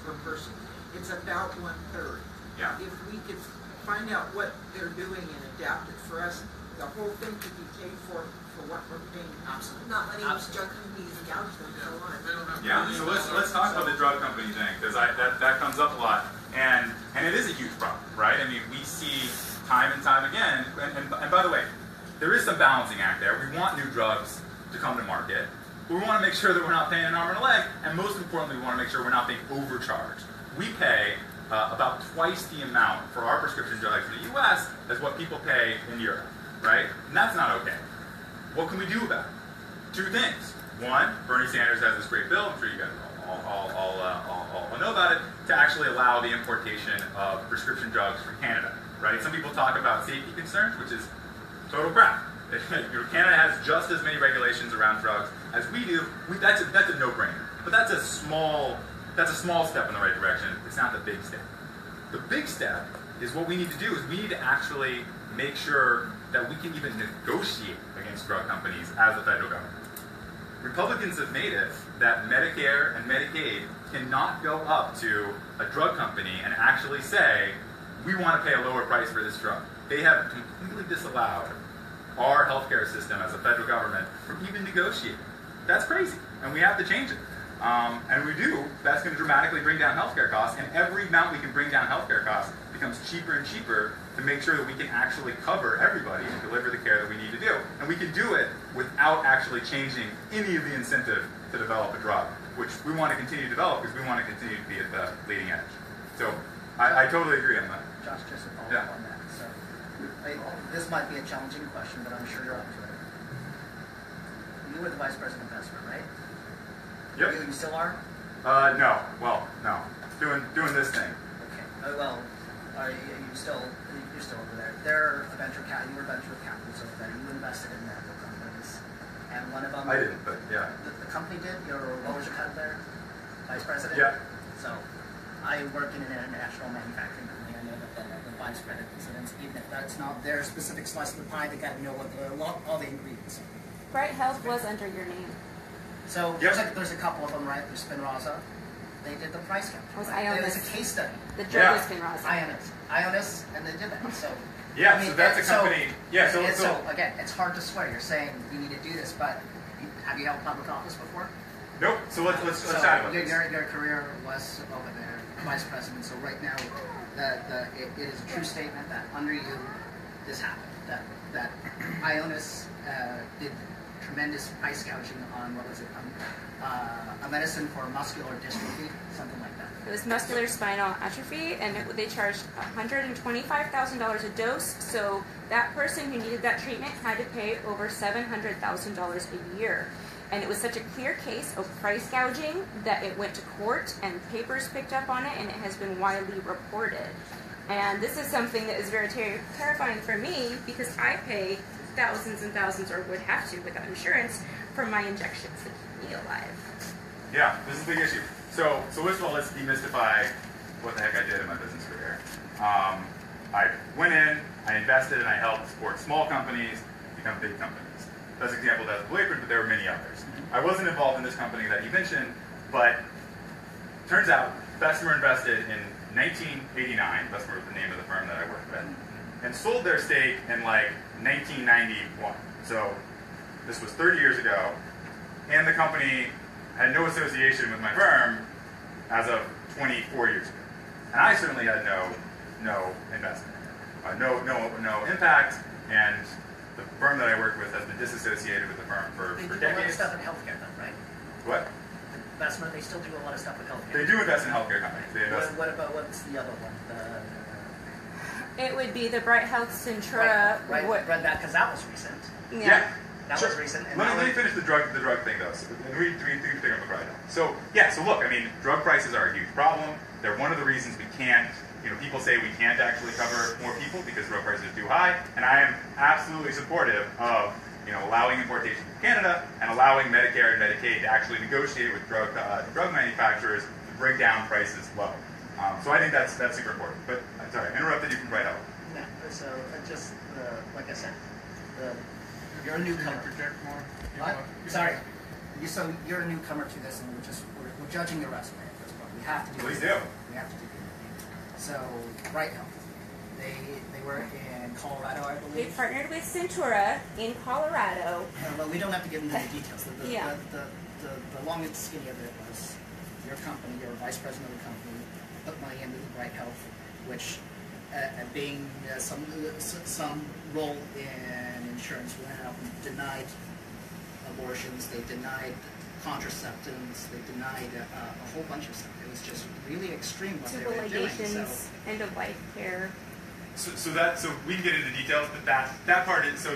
per person. It's about 1/3. Yeah. If we could find out what they're doing and adapt it for us, the whole thing could be paid for what we're paying. Absolutely. Not letting these drug companies gouge them and so on. Yeah, so let's talk about the drug company thing, because that comes up a lot, and it is a huge problem, right? I mean, we see time and time again, and by the way, there is some balancing act there. We want new drugs to come to market, but we want to make sure that we're not paying an arm and a leg, and most importantly, we want to make sure we're not being overcharged. We pay about twice the amount for our prescription drugs in the U.S. as what people pay in Europe, right? And that's not okay. What can we do about it? Two things. One, Bernie Sanders has this great bill, I'm sure you guys all know about it, to actually allow the importation of prescription drugs from Canada, right? Some people talk about safety concerns, which is total crap. Canada has just as many regulations around drugs as we do. That's a no-brainer. But that's a small step in the right direction. It's not the big step. The big step is what we need to do is we need to actually make sure that we can even negotiate against drug companies as the federal government. Republicans have made it that Medicare and Medicaid cannot go up to a drug company and actually say, we want to pay a lower price for this drug. They have completely disallowed our healthcare system as a federal government from even negotiating. That's crazy, and we have to change it. And we do, that's going to dramatically bring down healthcare costs, and every amount we can bring down healthcare costs becomes cheaper and cheaper to make sure that we can actually cover everybody and deliver the care that we need to do. And we can do it without actually changing any of the incentive to develop a drug, which we want to continue to develop because we want to continue to be at the leading edge. So I totally agree on that. Josh, just a follow-up on that. So this might be a challenging question, but I'm sure you're up to it. You were the vice president of investment, right? Yep. You still are? No. Well, no. Doing this thing. Okay. Well, you're still over there. They're a venture capital. You were venture capitalists over there. You invested in medical companies, and one of them. I didn't, but yeah. The company did. What was your cut there? Vice president. Yeah. So, I work in an international manufacturing company. I know that the vice presidents, even if that's not their specific slice of the pie, they got to know what all the ingredients are. Bright Health was under your name. So there's a couple of them, right? There's Spinraza. They did the price cap. Was right? Ionis. It was a case study. The drug was Spinraza. Ionis, and they did that. So yeah, I mean, so that's a company. So again, it's hard to swear. You're saying we need to do this, but have you held public office before? Nope. So let's chat about this. Your career was over there, vice president. So right now, it is a true statement that under you, this happened. That Ionis did tremendous price gouging on what was it? A medicine for muscular dystrophy, something like that. It was muscular spinal atrophy, and they charged $125,000 a dose. So that person who needed that treatment had to pay over $700,000 a year. And it was such a clear case of price gouging that it went to court, and papers picked up on it, and it has been widely reported. And this is something that is very terrifying for me because I pay thousands and thousands, or would have to without insurance, for my injections to keep me alive. Yeah, this is a big issue. So first of all, let's demystify what the heck I did in my business career. I went in, I invested, and I helped support small companies become big companies. That's an example that's Blakeford, but there were many others. I wasn't involved in this company that you mentioned, but turns out Bessemer invested in 1989, Bessemer was the name of the firm that I worked with, and sold their stake in like 1991. So this was 30 years ago, and the company had no association with my firm as of 24 years ago. And I certainly had no investment, no impact, and the firm that I work with has been disassociated with the firm for decades. They do a lot of stuff in healthcare, though, right? What? Investment, they still do a lot of stuff with healthcare. They do invest in healthcare companies. They invest. What's the other one? It would be the Bright Health Centura. Right. Read that because that was recent. Yeah. That was recent. And let me finish the drug thing though. So, and read thing on the Bright Health. So yeah. So look, I mean, drug prices are a huge problem. They're one of the reasons we can't people say we can't actually cover more people because drug prices are too high, and I am absolutely supportive of allowing importation from Canada and allowing Medicare and Medicaid to actually negotiate with drug manufacturers to bring down prices low. So I think that's super important. But I'm sorry, I interrupted you from Bright Health. No, so just like I said, you're a newcomer. What? Sorry. So you're a newcomer to this, and we're judging your resume at this point. We have to do. Please this. do. We have to do it. So Bright Health, they were in Colorado, I believe. We partnered with Centura in Colorado. Well, we don't have to get into the details. Yeah. The long and skinny of it was your company, your vice president of the company, put money into the Bright Health, which, being some role in insurance, went out and denied abortions, they denied contraceptives, they denied a whole bunch of stuff. It was just really extreme what they were doing. So, end of life care. So we can get into details, but that part is, so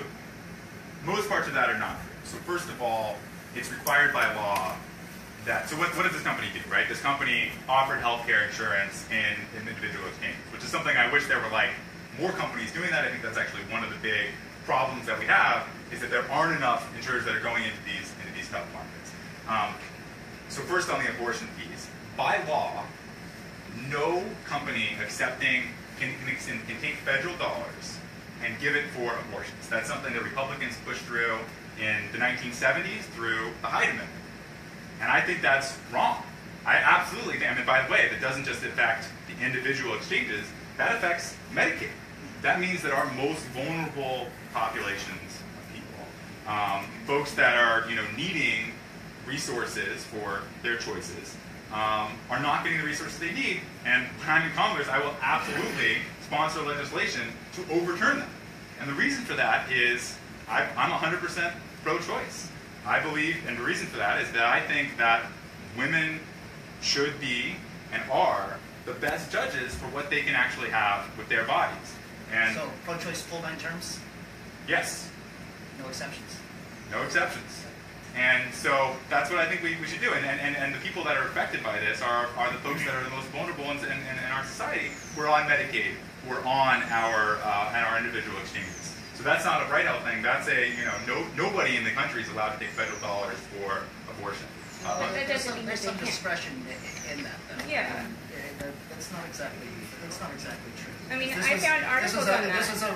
most parts of that are not true. So first of all, it's required by law that, so what does this company do, right? This company offered healthcare insurance in individual exchanges, which is something I wish there were more companies doing that. I think that's actually one of the big problems that we have, is that there aren't enough insurers that are going into these tough markets. So first on the abortion piece, by law, no company accepting can take federal dollars and give it for abortions. That's something that Republicans pushed through in the 1970s through the Hyde Amendment. And I think that's wrong. I absolutely think, by the way, that doesn't just affect the individual exchanges, that affects Medicaid. That means that our most vulnerable populations of people, folks that are needing resources for their choices, are not getting the resources they need. And when I'm in Congress, I will absolutely sponsor legislation to overturn them. And the reason for that is I'm 100% pro-choice. I believe, and the reason for that is that I think that women should be and are the best judges for what they can actually have with their bodies. And so pro-choice full 9 terms? Yes. No exceptions? No exceptions. And so that's what I think we should do. And the people that are affected by this are the folks that are the most vulnerable in our society. We're on Medicaid. We're on our individual exchanges. So that's not a Bright Health thing. That's nobody in the country is allowed to take federal dollars for abortion. There's some discretion in that, though. Yeah. That's not exactly true. I mean, I found articles on that. This is a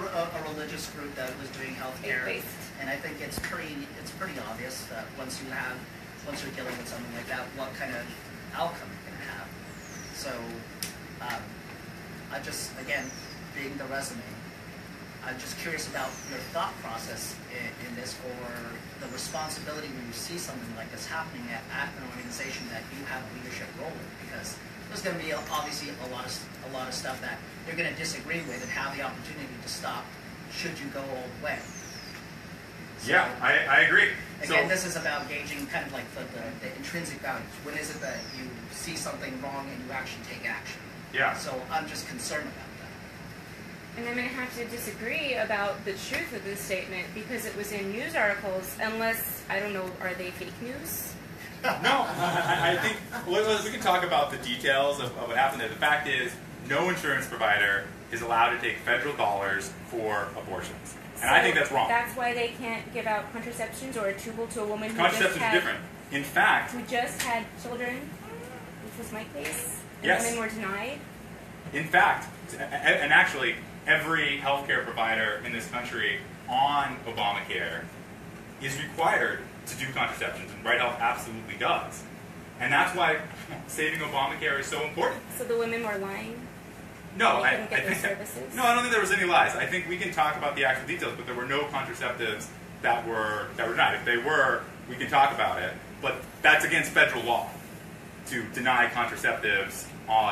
religious group that was doing healthcare, and I think it's pretty obvious that once you're dealing with something like that, what kind of outcome you're going to have. So, I just, again, being the resume, I'm just curious about your thought process in this, or the responsibility when you see something like this happening at an organization that you have a leadership role in, because there's going to be obviously a lot of stuff that you're going to disagree with and have the opportunity to stop should you go all the way. So, yeah, I agree. Again, this is about gauging kind of like the intrinsic values. When is it that you see something wrong and you actually take action? Yeah. So I'm just concerned about that. And I'm going to have to disagree about the truth of this statement because it was in news articles, unless, I don't know, are they fake news? No, I think we can talk about the details of what happened there. The fact is, no insurance provider is allowed to take federal dollars for abortions. And I think that's wrong. That's why they can't give out contraceptions or a tubal to a woman who Contraceptions are different. In fact, who just had children, which was my case, and yes. women were denied. In fact, and actually, every healthcare provider in this country on Obamacare is required to do contraceptions, and Bright Health absolutely does. And that's why saving Obamacare is so important. So the women were lying? No, I don't think there was any lies. I think we can talk about the actual details, but there were no contraceptives that were denied. If they were, we can talk about it. But that's against federal law to deny contraceptives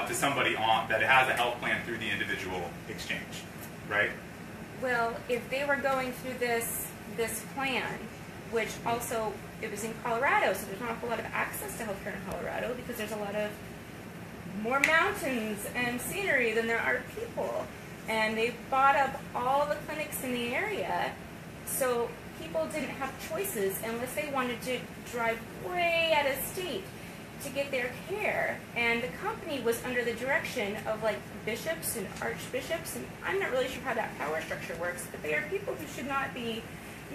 to somebody that has a health plan through the individual exchange, right? Well, if they were going through this plan, which also, it was in Colorado, so there's not a whole lot of access to healthcare in Colorado because there's a lot of more mountains and scenery than there are people. And they bought up all the clinics in the area, so people didn't have choices unless they wanted to drive way out of state to get their care, and the company was under the direction of like bishops and archbishops, and I'm not really sure how that power structure works, but they are people who should not be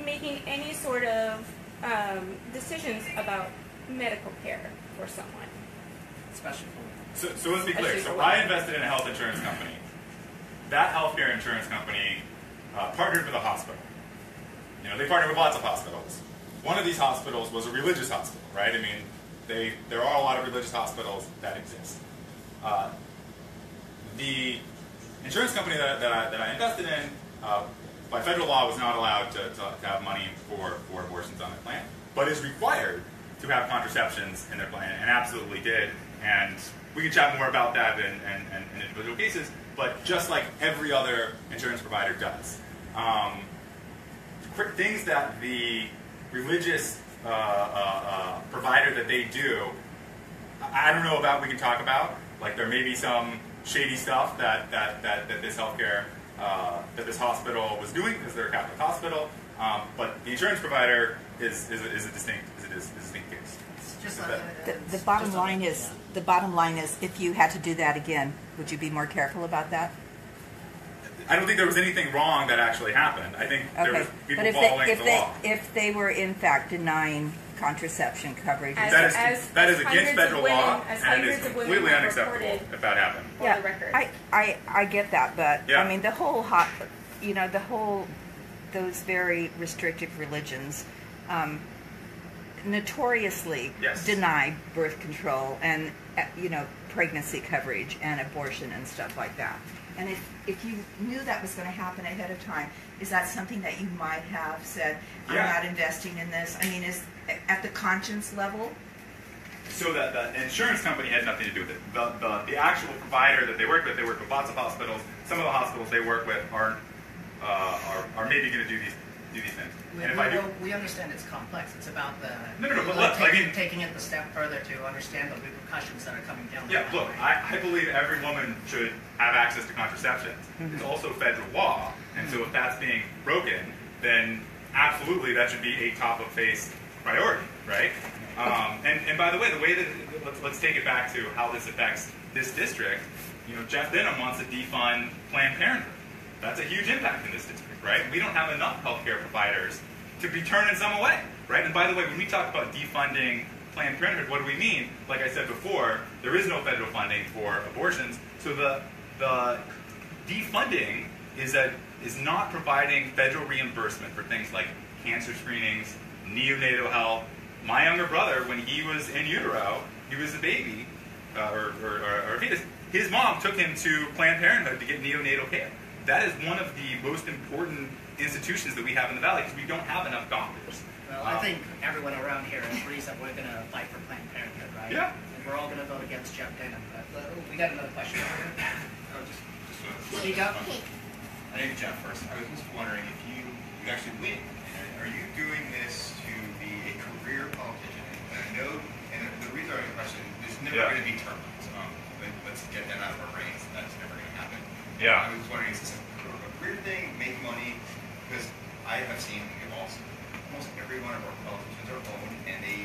making any sort of decisions about medical care for someone. Especially for So let's be clear. So I invested in a health insurance company. That healthcare insurance company partnered with a hospital. You know, they partnered with lots of hospitals. One of these hospitals was a religious hospital, right? I mean, there are a lot of religious hospitals that exist. The insurance company that I invested in, by federal law, was not allowed to have money for abortions on their plan, but is required to have contraceptions in their plan, and absolutely did. And we can chat more about that in individual cases, but just like every other insurance provider does. Things that the religious provider that they do, I don't know about, we can talk about. Like there may be some shady stuff that this healthcare, that this hospital was doing because they're a Catholic hospital, but the insurance provider is a distinct case. just The bottom line is, if you had to do that again, would you be more careful about that? I don't think there was anything wrong that actually happened. I think there was people following the law. If they were in fact denying contraception coverage, that is against federal law, and it is completely unacceptable if that happened. Yeah, I get that, but yeah. I mean those very restrictive religions notoriously deny birth control and pregnancy coverage and abortion and stuff like that. And if you knew that was going to happen ahead of time, is that something that you might have said, I'm not investing in this? I mean, is at the conscience level? So the insurance company had nothing to do with it. The actual provider that they work with lots of hospitals. Some of the hospitals they work with are maybe going to do these things. We understand it's complex. It's about the taking it the step further to understand the repercussions that are coming down. Yeah, look, I believe every woman should have access to contraception. It's also federal law, and so if that's being broken, then absolutely that should be a top of face priority, right? And by the way that let's take it back to how this affects this district. Jeff Denham wants to defund Planned Parenthood. That's a huge impact in this district, right? We don't have enough healthcare providers to be turning some away, right? And by the way, when we talk about defunding Planned Parenthood, what do we mean? Like I said before, there is no federal funding for abortions, so the defunding is not providing federal reimbursement for things like cancer screenings, neonatal health. My younger brother, when he was in utero, he was a baby, or a fetus, his mom took him to Planned Parenthood to get neonatal care. That is one of the most important institutions that we have in the Valley because we don't have enough doctors. Well, I think everyone around here agrees that we're going to fight for Planned Parenthood, right? Yeah. And we're all going to vote against Jeff Denham. But we got another question. Speak up. My name is Jeff first. I was just wondering if you actually win. Are you doing this to be a career politician? And I know, and the reason I question is never going to be terminal. Let's get that out of our brains. That's never going to happen. Yeah. I was wondering, is this a career thing, make money? Because I have seen almost every one of our politicians are owned, and they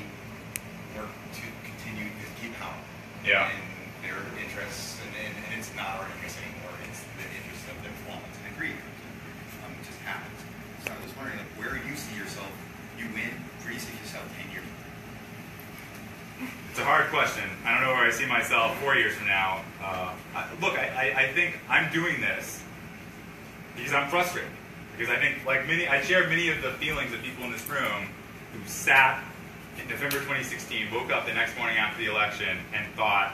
work to continue to keep power. Yeah. And their interests, and it's not our interests anymore. It's the interests of the performance and the greed. It just happens. So I was wondering, where you see yourself, you win, where you see yourself 10 years from now? It's a hard question. I don't know where I see myself 4 years from now. Look, I think I'm doing this because I'm frustrated. Because I think, I share many of the feelings of people in this room who sat in November 2016, woke up the next morning after the election, and thought,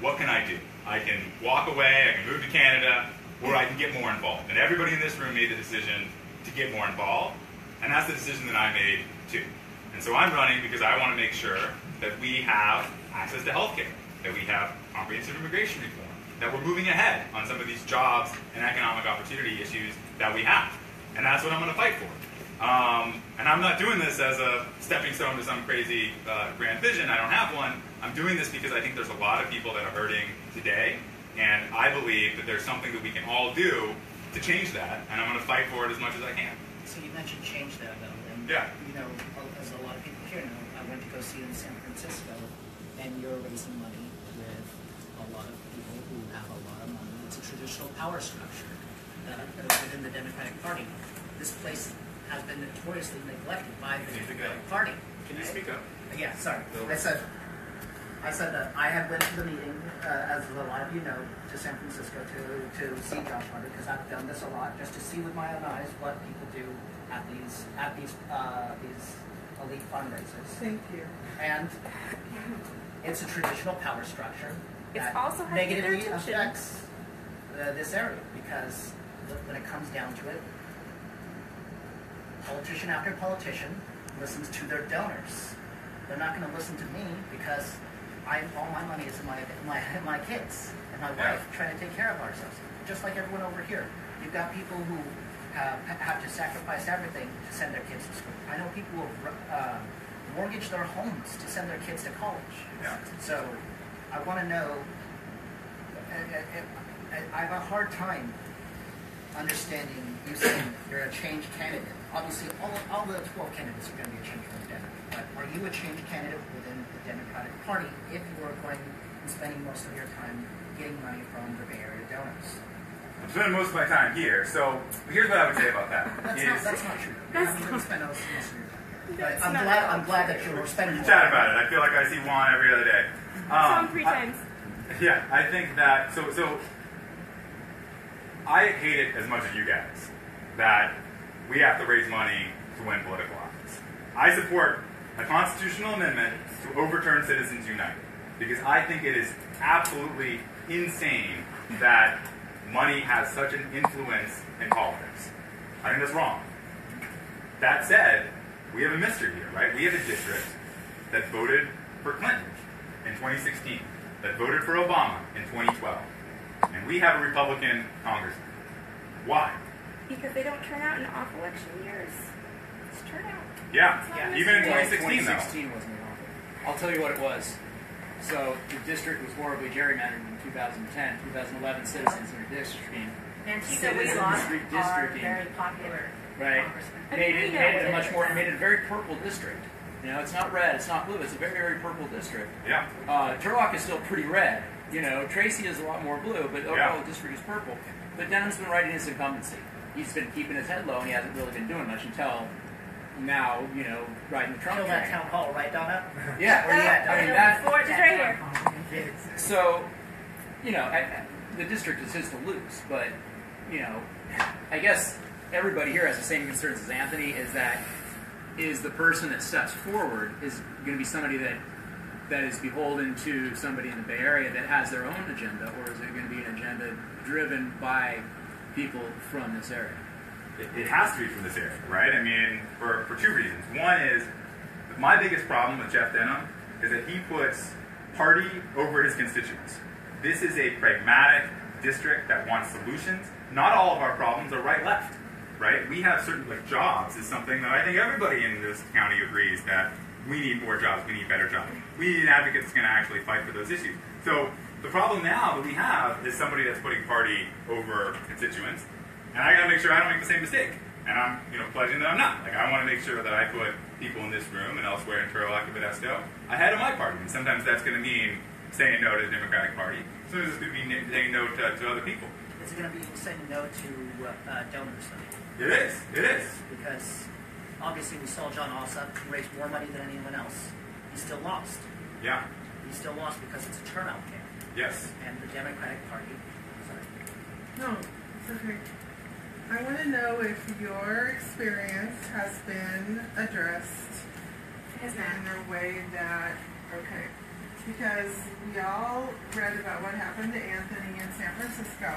what can I do? I can walk away, I can move to Canada, or I can get more involved. And everybody in this room made the decision to get more involved, and that's the decision that I made too. And so I'm running because I want to make sure that we have access to health care, that we have comprehensive immigration reform, that we're moving ahead on some of these jobs and economic opportunity issues that we have. And that's what I'm going to fight for. And I'm not doing this as a stepping stone to some crazy grand vision. I don't have one. I'm doing this because I think there's a lot of people that are hurting today, and I believe that there's something that we can all do to change that, and I'm going to fight for it as much as I can. So you mentioned change there, though. And, yeah. As a lot of people here know, I went to go see it in San Francisco. and you're raising money with a lot of people who have a lot of money. It's a traditional power structure within the Democratic Party. This place has been notoriously neglected by the Democratic Party. Can you speak up? Yeah, sorry. I said that I had went to the meeting, as a lot of you know, to San Francisco to see John Carter, because I've done this a lot, just to see with my own eyes what people do at these elite fundraisers. Thank you. And it's a traditional power structure that also has negatively their attention. affects this area, because when it comes down to it, politician after politician listens to their donors. They're not going to listen to me because all my money is in my kids and my wife trying to take care of ourselves. Just like everyone over here. You've got people who have to sacrifice everything to send their kids to school. I know people who mortgage their homes to send their kids to college. Yeah. So I want to know, I have a hard time understanding you saying you're a change candidate. Obviously, all the 12 candidates are going to be a change from the Democrat. But are you a change candidate within the Democratic Party if you are going and spending most of your time getting money from the Bay Area donors? I'm spending most of my time here, so here's what I would say about that. That's not true. You haven't spent most of your time. But I'm glad that you're spending. You chat about it. I feel like I see Juan every other day. Saw him 3 times. Yeah, I think that so I hate it as much as you guys that we have to raise money to win political office. I support a constitutional amendment to overturn Citizens United because I think it is absolutely insane that money has such an influence in politics. I think that's wrong. That said, we have a mystery here, right? We have a district that voted for Clinton in 2016, that voted for Obama in 2012, and we have a Republican congressman. Why? Because they don't turn out in off-election years. It's turnout. Yeah, Yeah. even in 2016 though. 2016 wasn't an awful. I'll tell you what it was. So the district was horribly gerrymandered in 2010, 2011 citizens redistricting. Antigua, we lost our Redistricting. very popular Right. congressman. Made it a much more, made it a very purple district. You know, it's not red, it's not blue, it's a very, very purple district. Yeah. Turlock is still pretty red. You know, Tracy is a lot more blue, but the overall district is purple. But Denham's been writing his incumbency. He's been keeping his head low, and he hasn't really been doing much until now, you know, riding the Trump Kill train. that town hall, right, Donna? Yeah. Where you at, Donna? I mean, that, Just right here. so, you know, the district is his to lose, but, you know, I guess everybody here has the same concerns as Anthony, is that is the person that steps forward is going to be somebody that is beholden to somebody in the Bay Area that has their own agenda, or is it going to be an agenda driven by people from this area? It has to be from this area, right? I mean, for 2 reasons. One is, my biggest problem with Jeff Denham is that he puts party over his constituents. This is a pragmatic district that wants solutions. Not all of our problems are right-left, right? We have certain, like jobs is something that I think everybody in this county agrees that we need more jobs, we need better jobs. We need an advocate that's going to actually fight for those issues. So the problem now that we have is somebody that's putting party over constituents, and I got to make sure I don't make the same mistake. And I'm, pledging that I'm not. Like, I want to make sure that I put people in this room and elsewhere in Turlock and Modesto ahead of my party. And sometimes that's going to mean saying no to the Democratic Party. Sometimes it's going to be saying no to other people. Is it going to be saying no to donors, though? It is. It is. Because obviously we saw John Ossoff raise more money than anyone else. He still lost. Yeah. He still lost because it's a turnout game. Yes. And the Democratic Party. Sorry. No, it's okay. I want to know if your experience has been addressed in a way that, okay, because we all read about what happened to Anthony in San Francisco,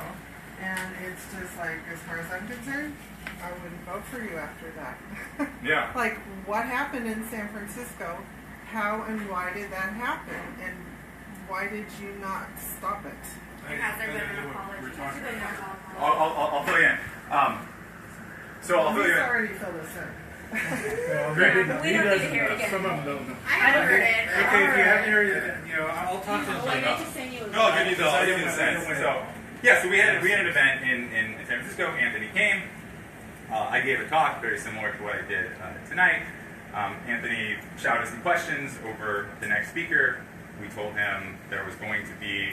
and it's just like, as far as I'm concerned, I wouldn't vote for you after that. Yeah. Like, what happened in San Francisco? How and why did that happen? And why did you not stop it? Has there been an apology? I'll fill you in. So I'll fill you He's in. already filled us in. Great. We don't need to hear it again. Some of them don't know. I haven't heard it. Okay, if you haven't heard it, I'll talk to them. No, I'll give you the sense. So, yeah, so we had an event in San Francisco. Anthony came. I gave a talk very similar to what I did tonight. Anthony shouted some questions over the next speaker. we told him there was going to be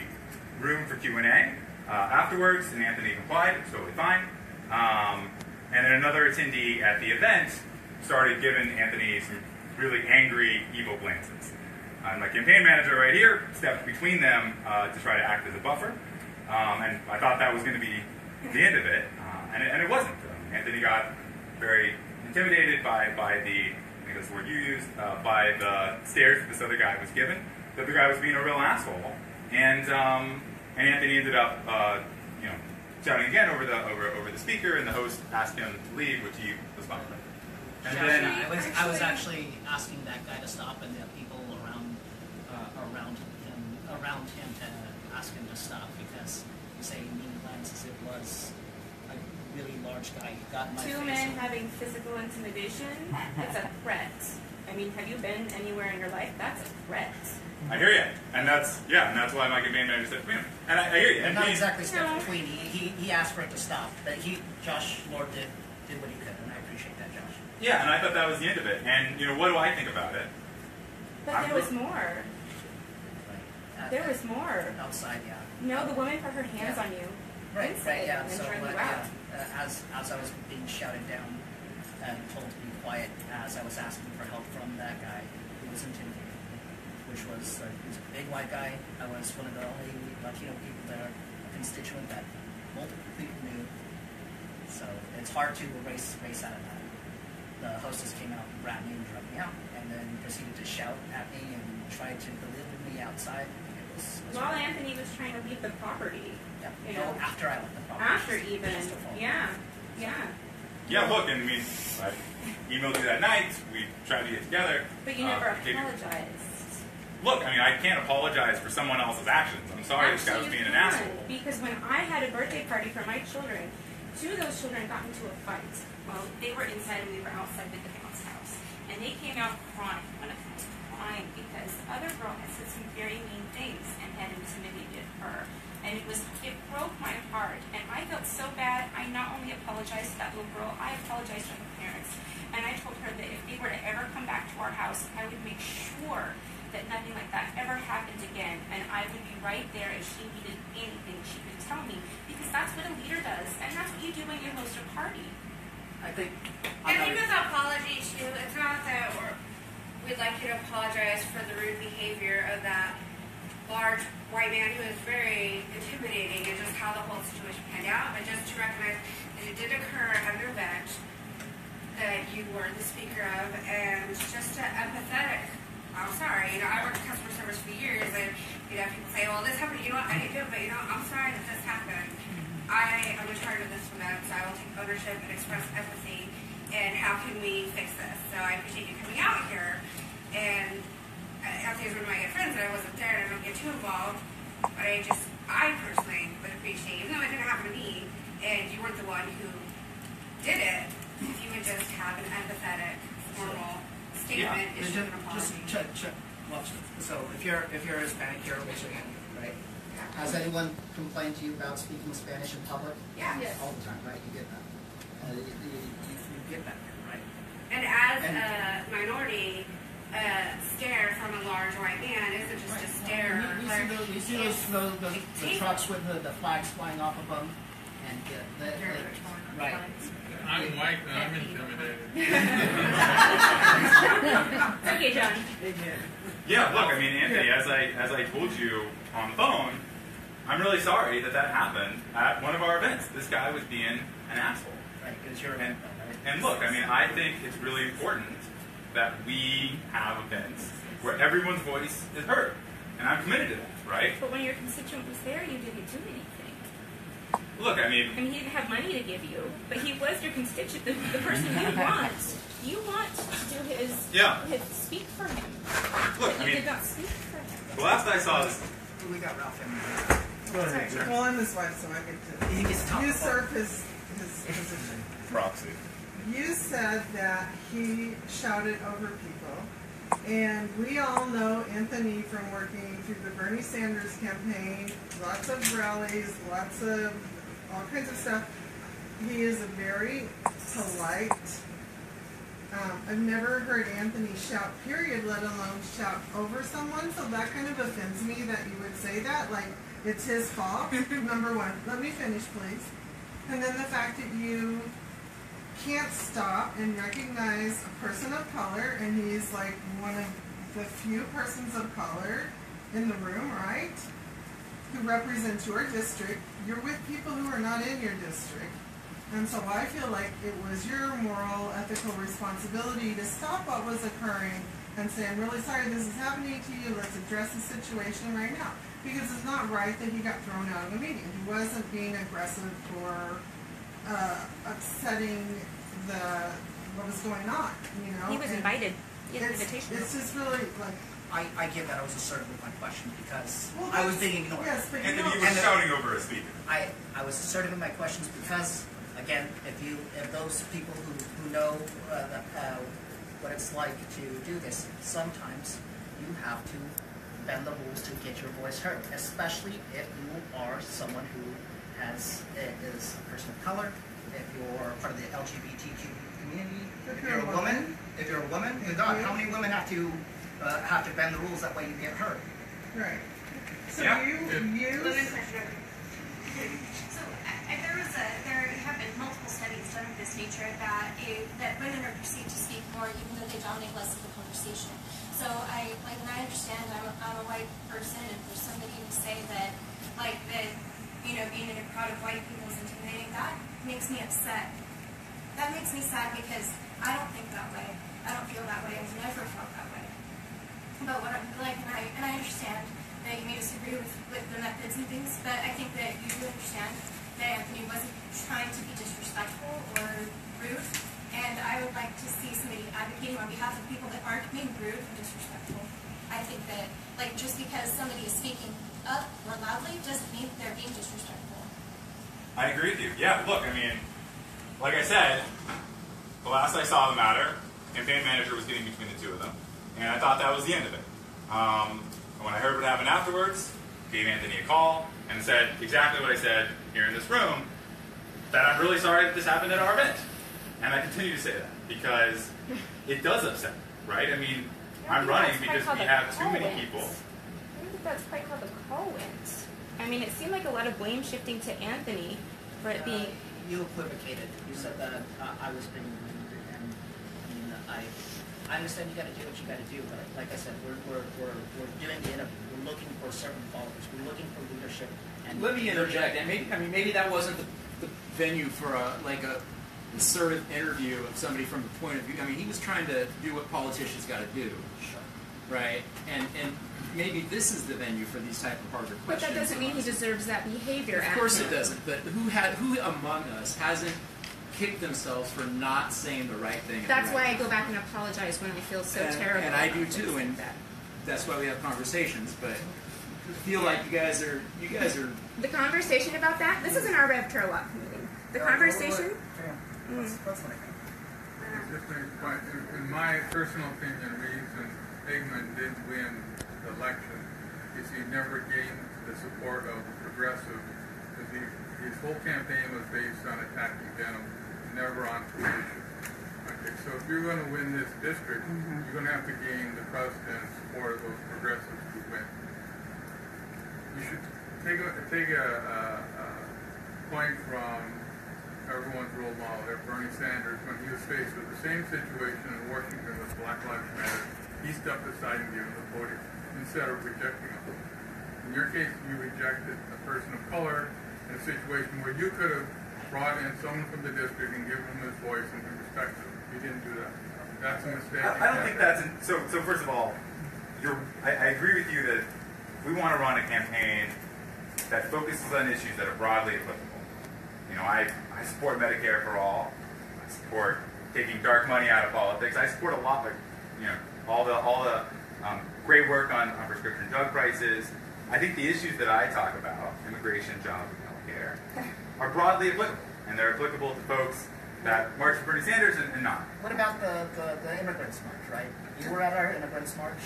room for Q&A afterwards, and Anthony complied. It was totally fine. And then another attendee at the event started giving Anthony some really angry, evil glances. And my campaign manager right here stepped between them to try to act as a buffer. And I thought that was going to be the end of it, and it wasn't. Anthony got very intimidated by the, I think that's the word you used, by the stares that this other guy was given. The other guy was being a real asshole, and Anthony ended up, shouting again over the speaker, and the host asked him to leave, which he was fine with. And then I was actually asking that guy to stop, and the people around him to ask him to stop, because you say mean glances, it was a really large guy. He got in my face. Two men having physical intimidation, it's a threat. I mean, have you been anywhere in your life? That's a threat. I hear you, and that's why my campaign manager said between them. And I hear you. And not exactly stepped between. He asked for it to stop, but Josh Lord did what he could, and I appreciate that, Josh. Yeah, and I thought that was the end of it. And what do I think about it? But there was more. There was more. Outside, yeah. No, the woman put her hands on you. Right, yeah. And So, turned you out. as I was being shouted down and told to be quiet, as I was asking for help from that guy who was intimidating me, which was he was a big white guy. I was one of the only Latino people that are a constituent that multiple people knew. So it's hard to erase out of that. The hostess came out and grabbed me and drugged me out, and then proceeded to shout at me and try to belittle me outside. While Anthony was trying to leave the property. Yeah. You know, after I left the property. After even. Yeah. Yeah, look, and I emailed you that night. We tried to get together. But you never apologized. Look, I can't apologize for someone else's actions. I'm sorry this guy was being an asshole. Because when I had a birthday party for my children, two of those children got into a fight. Well, they were inside and we were outside with the bounce house. And they came out crying. One of them was crying because the other girl had said some very mean things and had intimidated her. And it broke my heart. And I felt so bad. I not only apologized to that little girl, I apologized to her parents. And I told her that if they were to ever come back to our house, I would make sure that nothing like that ever happened again. And I would be right there if she needed anything she could tell me. Because that's what a leader does. And that's what you do when you host a party. I think with apology too, it's not that we'd like you to apologize for the rude behavior of that large white man who was very intimidating and just how the whole situation panned out, but just to recognize that it did occur at an event that you were the speaker of, and just to empathetic. I'm sorry, I worked in customer service for years, and people say, well, this happened, I didn't do it, but I'm sorry that this happened. I am in charge of this for them, so I will take ownership and express empathy, and how can we fix this? So I appreciate you coming out here, and Anthony was one of my good friends, and I wasn't there, and I don't get too involved, but I personally would appreciate, even though it didn't happen to me, and you weren't the one who did it, if you would just have an empathetic, formal statement, issue an apology. Watch this. So if you're Hispanic here, raise your hand, right? Has anyone complained to you about speaking Spanish in public? Yeah. Yes. All the time, right? You get that. You get that, right? And as a minority, stare from a large white man isn't just a stare. You see the trucks with the flags flying off of them, and right. I'm white and I'm intimidated. Okay, John. Yeah, look, Anthony, as I told you on the phone, I'm really sorry that happened at one of our events. This guy was being an asshole. Right, because you're an And look, I think it's really important that we have events where everyone's voice is heard. And I'm committed to that, right? But when your constituent was there, you didn't do anything. Look, he didn't have money to give you, but he was your constituent, the person you want. You want to do his speak for him. Look, but you did not speak for him. The last I saw this. We got Ralph in. Go ahead. Well, I'm his wife, so I get to usurp his position. Proxy. You said that he shouted over people, and we all know Anthony from working through the Bernie Sanders campaign, lots of rallies, lots of all kinds of stuff. He is a very polite I've never heard Anthony shout, period, let alone shout over someone, so that kind of offends me that you would say that, like, it's his fault, number one. Let me finish, please. And then the fact that you can't stop and recognize a person of color, and he's like one of the few persons of color in the room, right? Who represents your district. You're with people who are not in your district. And so I feel like it was your moral, ethical responsibility to stop what was occurring and say, I'm really sorry this is happening to you, let's address the situation right now. Because it's not right that he got thrown out of the meeting. He wasn't being aggressive or upsetting what was going on, you know? He was invited. He had an invitation. It's just really like... I get that I was assertive with my question because I was being ignored. Yes, but Anthony, you were shouting over a speaker. I was assertive in my questions because, again, if those people who know what it's like to do this, sometimes you have to bend the rules to get your voice heard, especially if you are someone who is a person of color, if you're part of the LGBTQ community, if you're a woman, God, how many women have to bend the rules that way you get heard? Right. So Yeah. There have been multiple studies done of this nature that women are perceived to speak more even though they dominate less of the conversation. So I understand I'm a white person, and for somebody to say that being in a crowd of white people is intimidating, that makes me upset. That makes me sad because I don't think that way. I don't feel that way. I've never felt that way. But what I'm like, and I understand that you may disagree with the methods and things, but I think that you do understand that Anthony wasn't trying to be disrespectful or rude, and I would like to see somebody advocating on behalf of people that aren't being rude and disrespectful. I think that, just because somebody is speaking up or loudly doesn't mean they're being disrespectful. I agree with you. Yeah, look, I mean, like I said, the last I saw of the matter, the campaign manager was getting between the two of them, and I thought that was the end of it. When I heard what happened afterwards, gave Anthony a call and said exactly what I said here in this room, that I'm really sorry that this happened at our event. And I continue to say that because it does upset me, right? I mean, I'm running because we have too many people. I don't think that's quite how the call went. I mean, it seemed like a lot of blame shifting to Anthony for it being... You equivocated. You said that I was being rude, and I mean, I understand you got to do what you got to do, but like I said, we're doing the interview. We're looking for certain followers. We're looking for leadership. And let me interject. And maybe that wasn't the venue for a assertive interview of somebody from the point of view. I mean, he was trying to do what politicians got to do, right? And maybe this is the venue for these type of harder questions. But that doesn't mean he deserves that behavior. Of course it doesn't. But who among us hasn't kicked themselves for not saying the right thing? That's why I go back and apologize when I feel so terrible. And I do too, and that's why we have conversations. But I feel like you guys are. The conversation about that. This isn't our Rev Turlock meeting. The conversation. Just in my personal opinion, reason Higman did win the election is he never gained the support of the progressive. His whole campaign was based on attacking Denham, never on creation. Okay, so if you're going to win this district, you're going to have to gain the trust and support of those progressives to win. You should take a point from everyone's role model there, Bernie Sanders, when he was faced with the same situation in Washington with Black Lives Matter. He stepped aside and gave him the podium instead of rejecting him. In your case, you rejected a person of color in a situation where you could have brought in someone from the district and given him his voice and be respected. You didn't do that. That's a mistake. I don't think that's... So first of all, I agree with you that we want to run a campaign that focuses on issues that are broadly applicable. You know, I support Medicare for all. I support taking dark money out of politics. I support a lot of, all the great work on prescription drug prices. I think the issues that I talk about, immigration, jobs, and healthcare, are broadly applicable, and they're applicable to folks that march for Bernie Sanders and not. What about the immigrants march, right? You were at our immigrants march.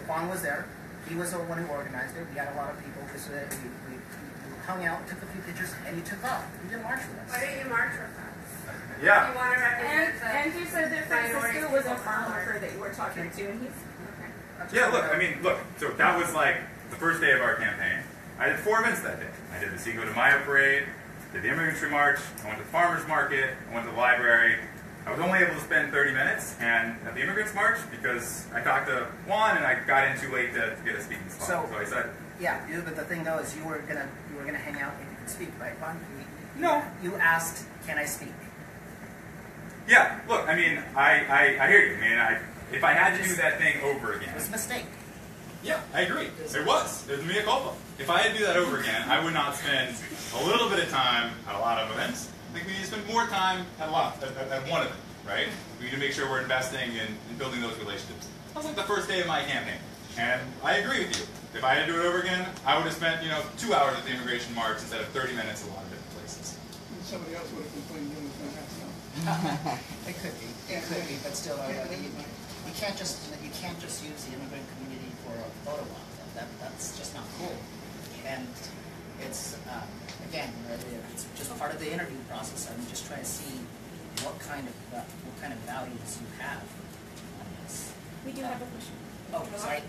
Juan was there. He was the one who organized it. We had a lot of people. We hung out, took a few pictures, and you took off. You didn't march with us. Why didn't you march with us? Yeah. You want to represent And he said that Francisco was a farmer that you were talking to, and he's Yeah, look, I mean, look, so that was like the first day of our campaign. I did 4 events that day. I did the Cinco de Mayo parade, did the Immigrantry March, I went to the Farmers Market, I went to the library. I was only able to spend 30 minutes and at the Immigrants March because I talked to Juan and I got in too late to get a speaking spot. So I said, yeah, but the thing though is you were gonna hang out and you could speak, right, Juan? No. You asked, can I speak? Yeah, look, I mean, I hear you. I mean, if I had to do that thing over again. It was a mistake. Yeah, I agree. It was. It was mea culpa. If I had to do that over again, I would not spend a little bit of time at a lot of events. I think we need to spend more time at one of them, right? We need to make sure we're investing in building those relationships. That was like the first day of my campaign. And I agree with you. If I had to do it over again, I would have spent, 2 hours at the Immigration March instead of 30 minutes a lot of different places. Somebody else would have complained you was going to have some. It could be, but still, you can't just use the immigrant community for a photo op. That's just not cool. And it's again, it's just part of the interview process. I'm just trying to see what kind of values you have on this. We do have a question. Oh, sorry.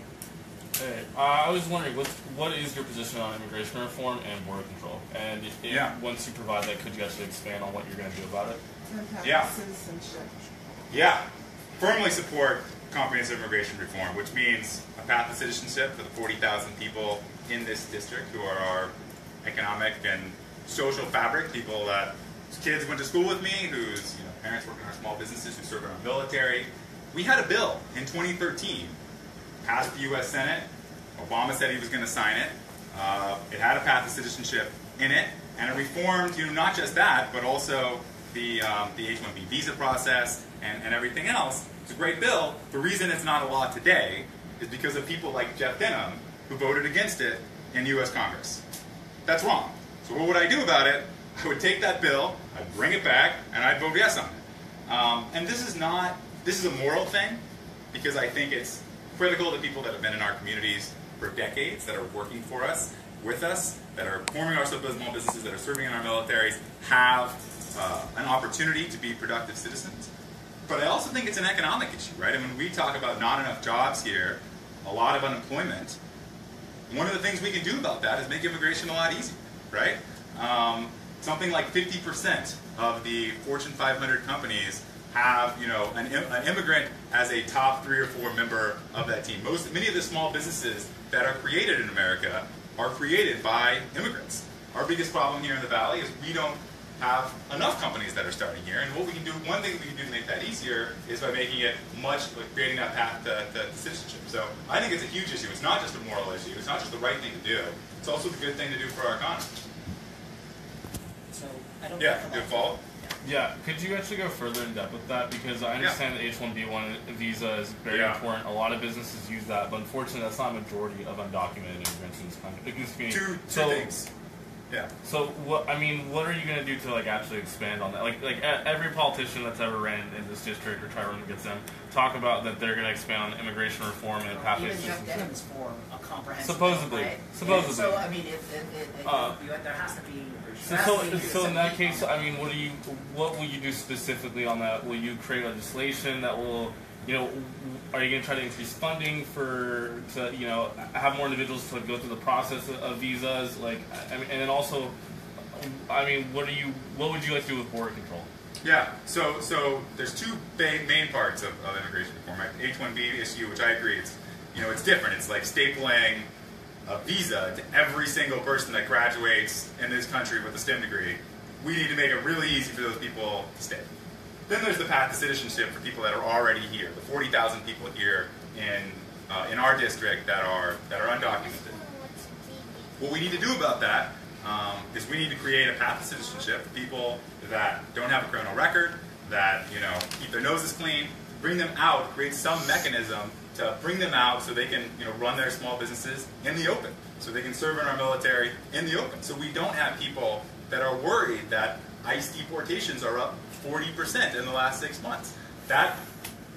Hey, I was wondering, what is your position on immigration reform and border control? And once you provide that, could you actually expand on what you're going to do about it? Yeah. Yeah. Firmly support comprehensive immigration reform, which means a path to citizenship for the 40,000 people in this district who are our economic and social fabric, people that kids went to school with me, whose parents work in our small businesses, who serve in our military. We had a bill in 2013, passed the U.S. Senate. Obama said he was going to sign it. It had a path to citizenship in it, and it reformed, not just that, but also the H-1B visa process and everything else. It's a great bill. The reason it's not a law today is because of people like Jeff Denham who voted against it in the U.S. Congress. That's wrong. So what would I do about it? I would take that bill, I'd bring it back, and I'd vote yes on it. And this is a moral thing, because I think it's critical that people that have been in our communities for decades, that are working for us, with us, that are forming our small businesses, that are serving in our militaries, have an opportunity to be productive citizens. But I also think it's an economic issue, right? I mean, we talk about not enough jobs here, a lot of unemployment. One of the things we can do about that is make immigration a lot easier, right? Something like 50% of the Fortune 500 companies have, an immigrant as a top 3 or 4 member of that team. Many of the small businesses that are created in America are created by immigrants. Our biggest problem here in the Valley is we don't have enough companies that are starting here, and what we can do, one thing we can do to make that easier is by making it creating that path to citizenship. So I think it's a huge issue. It's not just a moral issue. It's not just the right thing to do. It's also the good thing to do for our economy. So I don't. Yeah, good follow. Yeah, could you actually go further in depth with that? Because I understand the H-1B1 visa is very important. A lot of businesses use that, but unfortunately that's not a majority of undocumented immigrants in this country. Two things. Yeah. So what are you going to do to actually expand on that? Like every politician that's ever ran in this district or try to run against them talk about that they're going to expand on immigration reform and pathways to Jeff Denham's for a comprehensive. Supposedly. Right? Supposedly. So I mean, there has to be. So in that case, I mean, what will you do specifically on that? Will you create legislation that will, are you going to try to increase funding to have more individuals to go through the process of visas? And then also, I mean, what would you like to do with border control? Yeah, so there's two main parts of immigration reform. Right? The H-1B issue, which I agree, it's different. It's like stapling a visa to every single person that graduates in this country with a STEM degree. We need to make it really easy for those people to stay. Then there's the path to citizenship for people that are already here. The 40,000 people here in our district that are undocumented. What we need to do about that is we need to create a path to citizenship for people that don't have a criminal record, that keep their noses clean, bring them out, create some mechanism to bring them out so they can run their small businesses in the open, so they can serve in our military in the open. So we don't have people that are worried that ICE deportations are up 40% in the last 6 months. That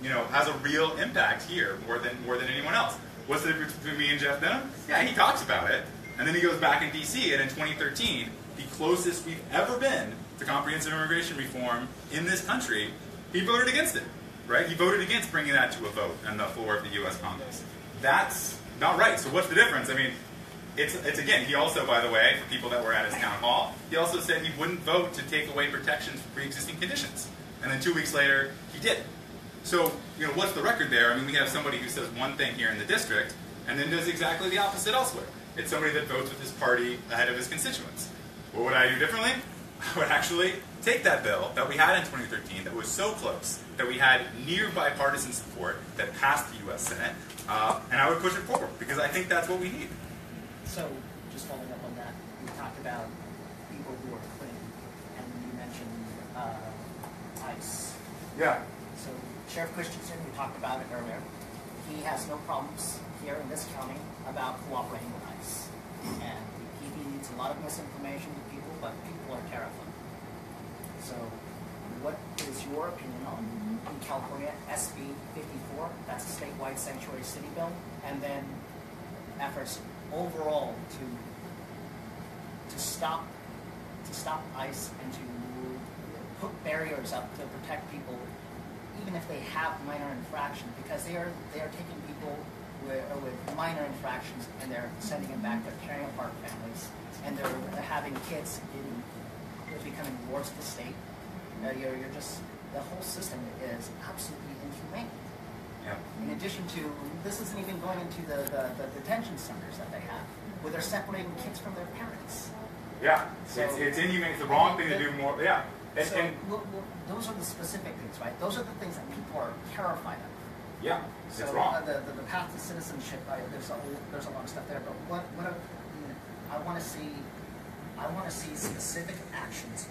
has a real impact here more than anyone else. What's the difference between me and Jeff Denham? Yeah, he talks about it, And then he goes back in DC, and in 2013, the closest we've ever been to comprehensive immigration reform in this country, he voted against it, right? He voted against bringing that to a vote on the floor of the U.S. Congress. That's not right. So what's the difference? I mean, it's again, he also, by the way, for people that were at his town hall, he also said he wouldn't vote to take away protections for pre-existing conditions. And then 2 weeks later, he did. So, you know, what's the record there? I mean, we have somebody who says one thing here in the district, and then does exactly the opposite elsewhere. It's somebody that votes with his party ahead of his constituents. What would I do differently? I would actually take that bill that we had in 2013 that was so close, that we had near bipartisan support, that passed the U.S. Senate, and I would push it forward, because I think that's what we need. So, just following up on that, we talked about people who are quitting, and you mentioned ICE. Yeah. So, Sheriff Christensen, we talked about it earlier, he has no problems here in this county about cooperating with ICE. And he needs a lot of misinformation to people, but people are terrified. So, what is your opinion on, in California, SB 54, that's a statewide sanctuary city bill, and then efforts overall to stop ICE and to put barriers up to protect people, even if they have minor infractions, because they are taking people with minor infractions and they're sending them back, they're tearing apart families, and they're having kids they're becoming wards of the state. You're just, the whole system is absolutely inhumane. Yeah. In addition to, this isn't even going into the detention centers that they have, where they're separating kids from their parents. Yeah, So, it's inhumane. It's the wrong thing to do more. Yeah. And those are the specific things, right? Those are the things that people are terrified of. yeah, So it's wrong. the path to citizenship, there's a lot of stuff there. But I want to see specific actions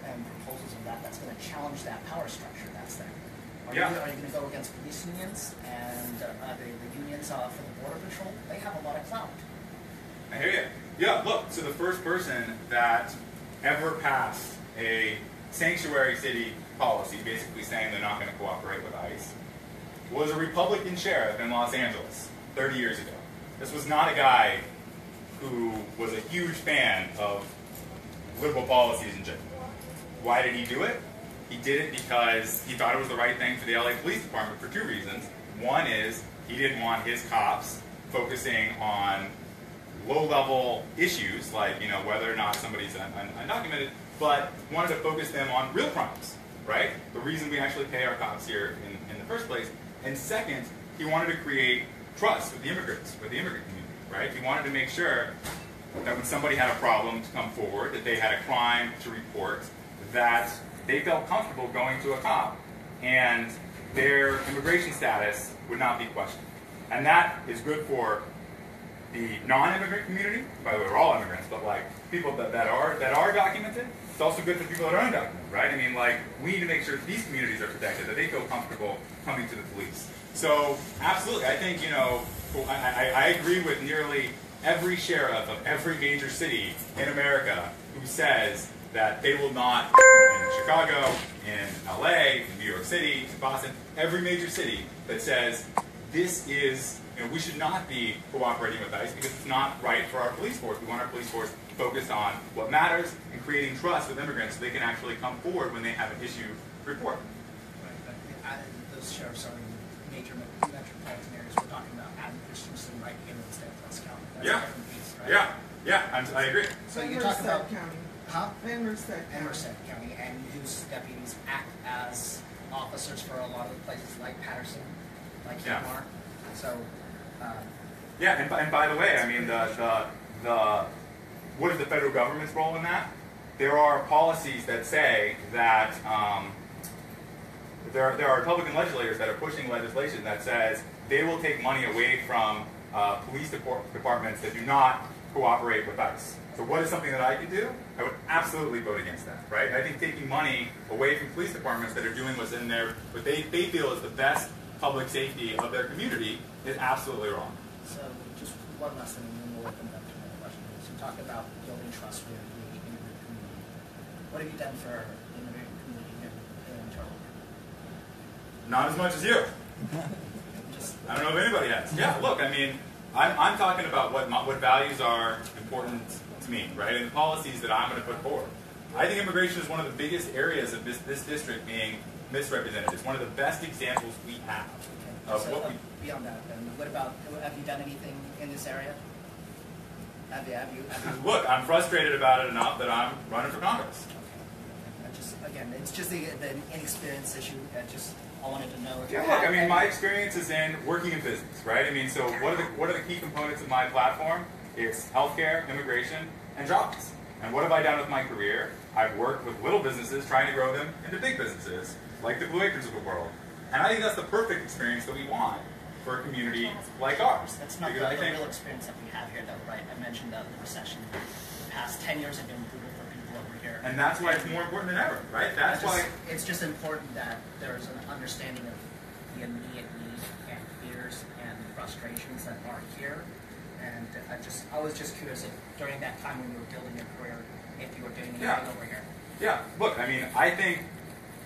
and proposals of that's going to challenge that power structure that's there. Are you going to go against police unions and the unions for the Border Patrol? They have a lot of clout. I hear you. Yeah, look, so the first person that ever passed a sanctuary city policy, basically saying they're not going to cooperate with ICE, was a Republican sheriff in Los Angeles 30 years ago. This was not a guy who was a huge fan of liberal policies in general. Why did he do it? He did it because he thought it was the right thing for the LA Police Department for two reasons. One is he didn't want his cops focusing on low-level issues, like, you know, whether or not somebody's undocumented, but wanted to focus them on real crimes, right? The reason we actually pay our cops here in the first place. And second, he wanted to create trust with the immigrants, with the immigrant community, right? He wanted to make sure that when somebody had a problem to come forward, that they had a crime to report, that they felt comfortable going to a cop, and their immigration status would not be questioned. And that is good for the non-immigrant community. By the way, we're all immigrants, but like people that are documented. It's also good for people that are undocumented, right? I mean, like, we need to make sure that these communities are protected, that they feel comfortable coming to the police. So, absolutely, I think, you know, I agree with nearly every sheriff of every major city in America who says that they will not, in Chicago, in LA, in New York City, in Boston, every major city that says this is, you know, we should not be cooperating with ICE because it's not right for our police force. We want our police force focused on what matters and creating trust with immigrants so they can actually come forward when they have an issue to report. Right, but those sheriffs are in major metropolitan areas. We're talking about Adam Christensen right here in Stanford County. That's a different piece, right? Yeah, I agree. So you're talking about County. Huh? And Merced County, and whose deputies act as officers for a lot of the places like Patterson, like Lamar. So, and by the way, I mean what is the federal government's role in that? There are policies that say that there are Republican legislators that are pushing legislation that says they will take money away from police departments that do not cooperate with ICE. So what is something that I could do? I would absolutely vote against that, right? I think taking money away from police departments that are doing what's in there, what they feel is the best public safety of their community is absolutely wrong. So just one last thing, and then we'll open it up to another question. So talk about building trust with the immigrant community. What have you done for the immigrant community in Turlock? Not as much as you. I don't know if anybody has. Yeah, look, I mean, I'm talking about what values are important to me, right, and the policies that I'm going to put forward. I think immigration is one of the biggest areas of this district being misrepresented. It's one of the best examples we have of So, what we... beyond that, and what about, have you done anything in this area? Have you Look, I'm frustrated about it enough that I'm running for Congress. Again, it's just the inexperience issue. I wanted to know. If Yeah, look, I mean, my experience is in working in business, right? I mean, so what are the key components of my platform? It's healthcare, immigration, and jobs. And what have I done with my career? I've worked with little businesses, trying to grow them into big businesses, like the Blue Acres of the world. And I think that's the perfect experience that we want for a community like ours. That's not the real experience that we have here, though, right? I mentioned the recession. The past 10 years have been brutal for people over here. And that's why it's more important than ever, right? That's why it's just important that there's an understanding of the immediate needs and fears and frustrations that are here. And I was just curious if during that time when you were building your career, if you were doing anything over here. Yeah, look, I mean, I think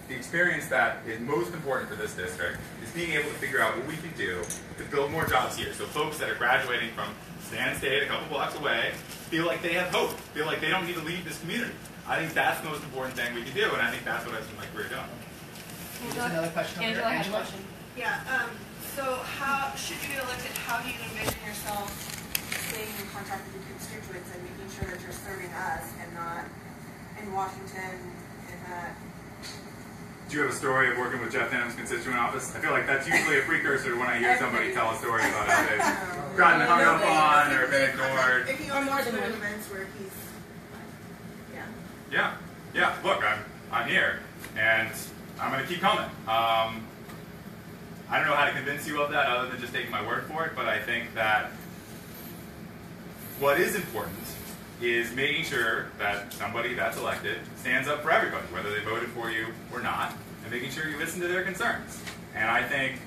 the experience that is most important for this district is being able to figure out what we can do to build more jobs here. So folks that are graduating from Stan State a couple blocks away feel like they have hope, feel like they don't need to leave this community. I think that's the most important thing we can do, and I think that's what I've spent my career doing. There's another question over here. Angela? Yeah, so how, should you be elected, how do you envision yourself staying in contact with your constituents and making sure that you're serving us and not in Washington and that... Do you have a story of working with Jeff Denham's constituent office? I feel like that's usually a precursor when I hear somebody tell a story about how they've gotten hung up on or been ignored. If he goes to certain events where he's... Yeah. Look, I'm here, and I'm going to keep coming. I don't know how to convince you of that other than just taking my word for it, but I think that what is important is making sure that somebody that's elected stands up for everybody, whether they voted for you or not, and making sure you listen to their concerns. And I think,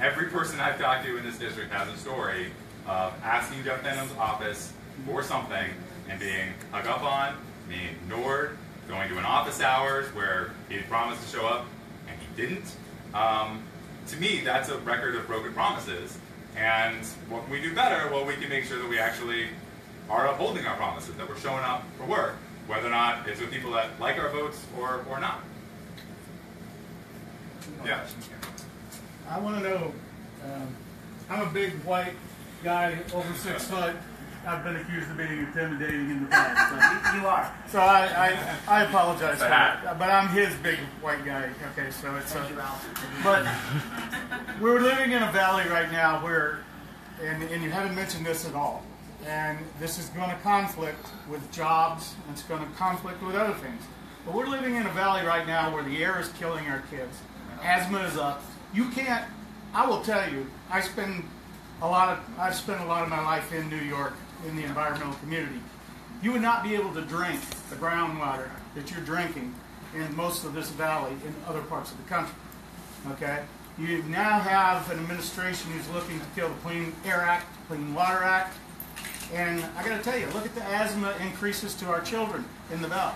every person I've talked to in this district has a story of asking Jeff Denham's office for something and being hung up on, being ignored, going to an office hours where he had promised to show up and he didn't. To me, that's a record of broken promises. And what can we do better? Well, we can make sure that we actually are upholding our promises, that we're showing up for work, whether or not it's with people that like our votes or not. Yeah. I want to know, I'm a big white guy, over 6 foot. I've been accused of being intimidating in the past. So. You are. So I apologize for that. But I'm his big white guy. Okay, so it's but we're living in a valley right now where, and you haven't mentioned this at all, and this is going to conflict with jobs, and it's going to conflict with other things. But we're living in a valley right now where the air is killing our kids. Asthma is up. You can't, I will tell you, I've spent a lot of my life in New York in the environmental community. You would not be able to drink the groundwater that you're drinking in most of this valley in other parts of the country. Okay? You now have an administration who's looking to kill the Clean Air Act, Clean Water Act, and I got to tell you, look at the asthma increases to our children in the valley.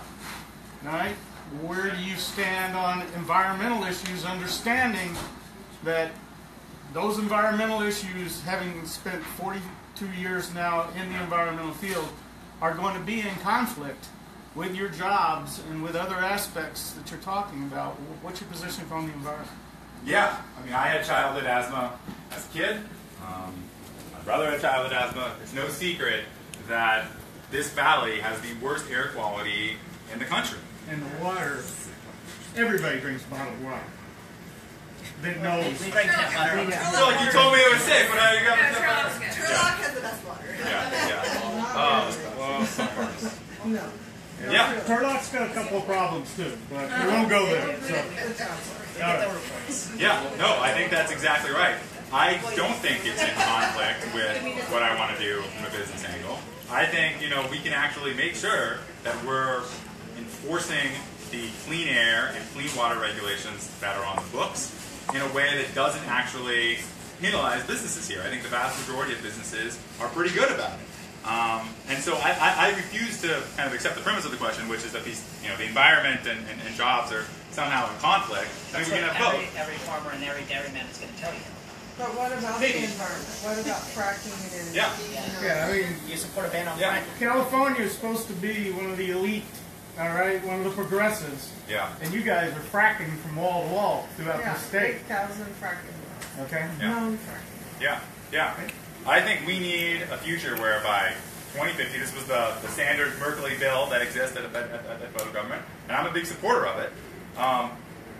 All right? Where do you stand on environmental issues, understanding that those environmental issues, having spent 42 years now in the environmental field, are going to be in conflict with your jobs and with other aspects that you're talking about? What's your position on the environment? Yeah, I mean, I had childhood asthma as a kid. My brother had childhood asthma. It's no secret that this valley has the worst air quality in the country. And the water, everybody drinks bottled water. That knows. We drink tap water. Look, you told me it was safe, but now you got me tap water. Turlock has the best water. Well, some parts. No. Yeah. Turlock's got a couple of problems too, but we won't go there. So. Yeah, no, I think that's exactly right. I don't think it's in conflict with what I want to do from a business angle. I think, we can actually make sure that we're enforcing the clean air and clean water regulations that are on the books in a way that doesn't actually penalize businesses here. I think the vast majority of businesses are pretty good about it. And so I refuse to kind of accept the premise of the question, which is that these, the environment and jobs are somehow in conflict. I mean, we can have both. Every farmer and every dairyman is going to tell you. But what about the environment? What about fracking and Yeah, I mean, you support a ban on yeah. fracking. California is supposed to be one of the elite, all right, one of the progressives. Yeah. And you guys are fracking from wall to wall throughout the state. 8,000 fracking wells. Okay. Known fracking. Yeah, yeah. I think we need a future whereby 2050, this was the Sanders-Merkley bill that exists at the federal government, and I'm a big supporter of it.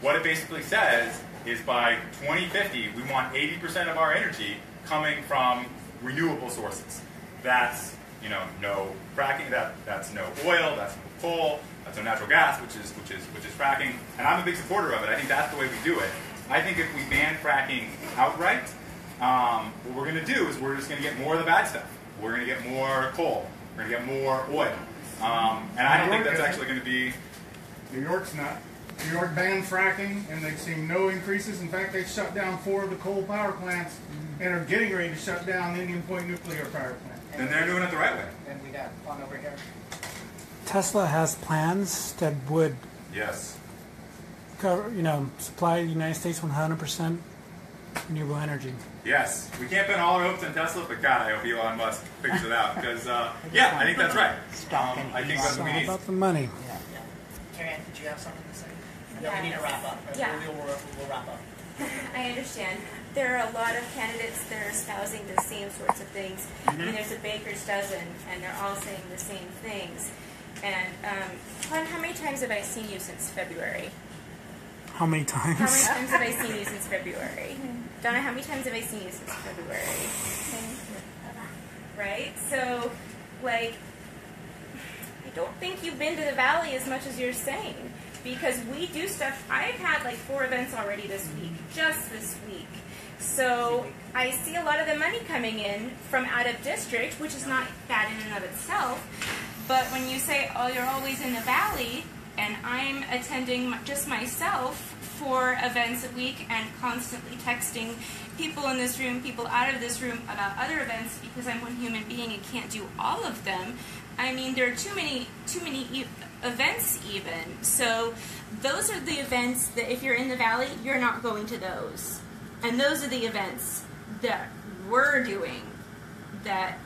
What it basically says is by 2050, we want 80% of our energy coming from renewable sources. That's, you know, no fracking, that's no oil, that's no coal, that's no natural gas, which is fracking, and I'm a big supporter of it. I think that's the way we do it. I think if we ban fracking outright, what we're going to do is we're just going to get more of the bad stuff. We're going to get more coal. We're going to get more oil. And I don't think that's actually going to be... New York's not. New York banned fracking, and they've seen no increases. In fact, they've shut down 4 of the coal power plants and are getting ready to shut down the Indian Point nuclear power plant. And they're doing it the right way. And we got one over here. Tesla has plans that would cover, supply the United States 100% renewable energy. Yes, we can't put all our hopes in Tesla, but God, I hope Elon Musk figures it out because, yeah, I think that's right. I think that's what we need. It's all about the money. Karen, did you have something to say? Yeah. We need to wrap up. Yeah. We'll wrap up. I understand. There are a lot of candidates that are espousing the same sorts of things. I mean, there's a baker's dozen, and they're all saying the same things. And, Juan, how many times have I seen you since February? How many times? How many times have I seen you since February? Donna, how many times have I seen you since February? Right? So, like, I don't think you've been to the Valley as much as you're saying. Because we do stuff. I've had like 4 events already this week, just this week. So I see a lot of the money coming in from out of district, which is not bad in and of itself. But when you say, oh, you're always in the Valley, and I'm attending just myself 4 events a week and constantly texting people in this room, people out of this room about other events because I'm one human being and can't do all of them. I mean, there are too many events even. So those are the events that if you're in the Valley, you're not going to those. And those are the events that we're doing, that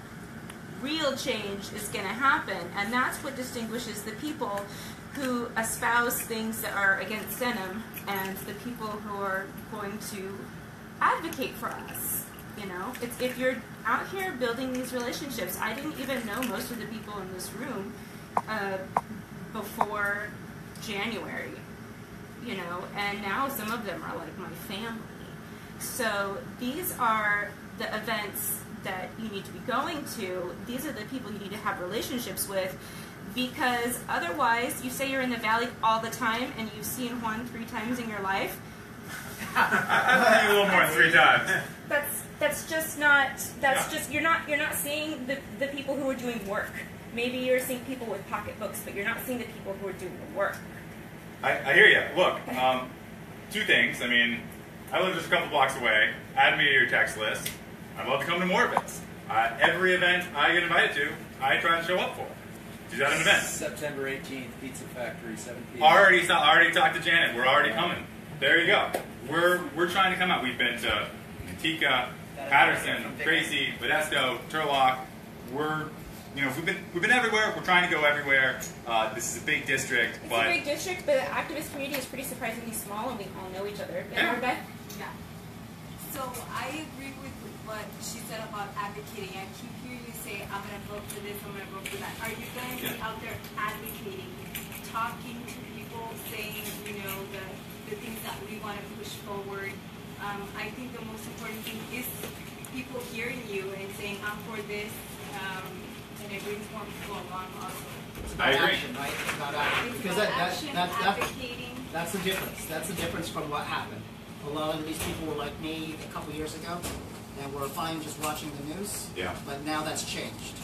real change is going to happen. And that's what distinguishes the people who espouse things that are against Senum and the people who are going to advocate for us. You know, it's, if you're out here building these relationships, I didn't even know most of the people in this room before January, you know, and now some of them are like my family. So these are the events that you need to be going to. These are the people you need to have relationships with, because otherwise you say you're in the Valley all the time and you've seen Juan 3 times in your life. A little more than 3 times. That's just not, just, you're not seeing the people who are doing work. Maybe you're seeing people with pocketbooks, but you're not seeing the people who are doing the work. I hear you. Look, 2 things. I mean, I live just a couple blocks away. Add me to your text list. I'd love to come to more events. Every event I get invited to, I try to show up for. Is that an event? September 18th, Pizza Factory, 7 p.m. Already talked to Janet. We're already coming. There you go. We're trying to come out. We've been to Antigua, Patterson, Tracy, Modesto, Turlock. We've been everywhere. We're trying to go everywhere. This is a big district, It's a big district, but the activist community is pretty surprisingly small, and we all know each other. Yeah, Rebecca? Yeah. So I agree with what she said about advocating. I keep hearing you say, I'm going to vote for this, I'm going to vote for that. Are you going to be out there advocating, talking to people, saying, the things that we want to push forward? I think the most important thing is people hearing you and saying, I'm for this, and it brings more people along also. It's about action, right? It's about action. Because that's the difference. That's the difference from what happened. A lot of these people were like me a couple years ago, and were fine just watching the news. Yeah. But now that's changed.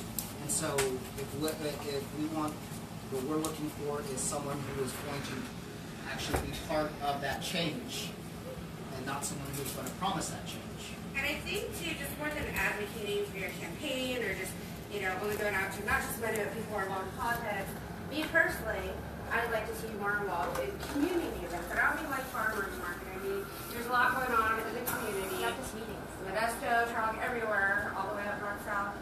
And so if we want, what we're looking for is someone who is going to actually be part of that change, and not someone who's going to promise that change. And I think, too, just more than advocating for your campaign or just, only going out to not just many people who are involved in politics, me personally, I'd like to see you more involved in community events. But I don't mean like farmers market. I mean, there's a lot going on in the community. Not just meetings. Modesto, Turlock, everywhere, all the way up north, south.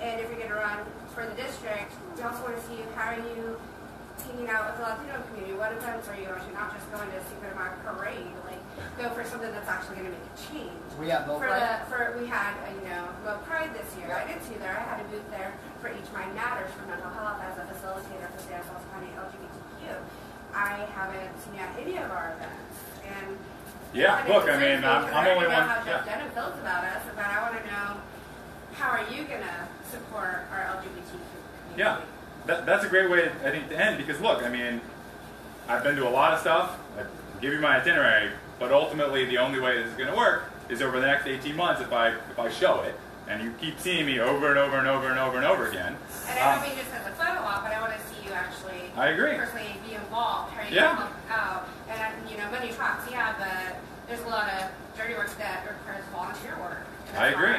And if you're going to run for the district, we also want to see how are you hanging out with the Latino community. What events are you going to? Not just going to a secret amount parade. Like, go for something that's actually going to make a change. We have Mo Pride. We had, Mo Pride this year. I did see there. I had a booth there for Each Mind Matters for mental health as a facilitator for San Francisco County LGBTQ. I haven't seen at any of our events. And yeah, look, I mean, I'm only one. How Jeff Denham feels about us, but I want to know how are you going to support our LGBTQ community? Yeah, that's a great way, I think, to end, because look, I mean, I've been to a lot of stuff. I give you my itinerary, but ultimately the only way this is going to work is over the next 18 months if I show it, and you keep seeing me over and over and over and over and over again. And I don't mean just as a photo op, but I want to see you actually I agree. personally be involved. How are you Yeah. going to help out? And money talks, yeah, but there's a lot of dirty work that requires volunteer work. I agree.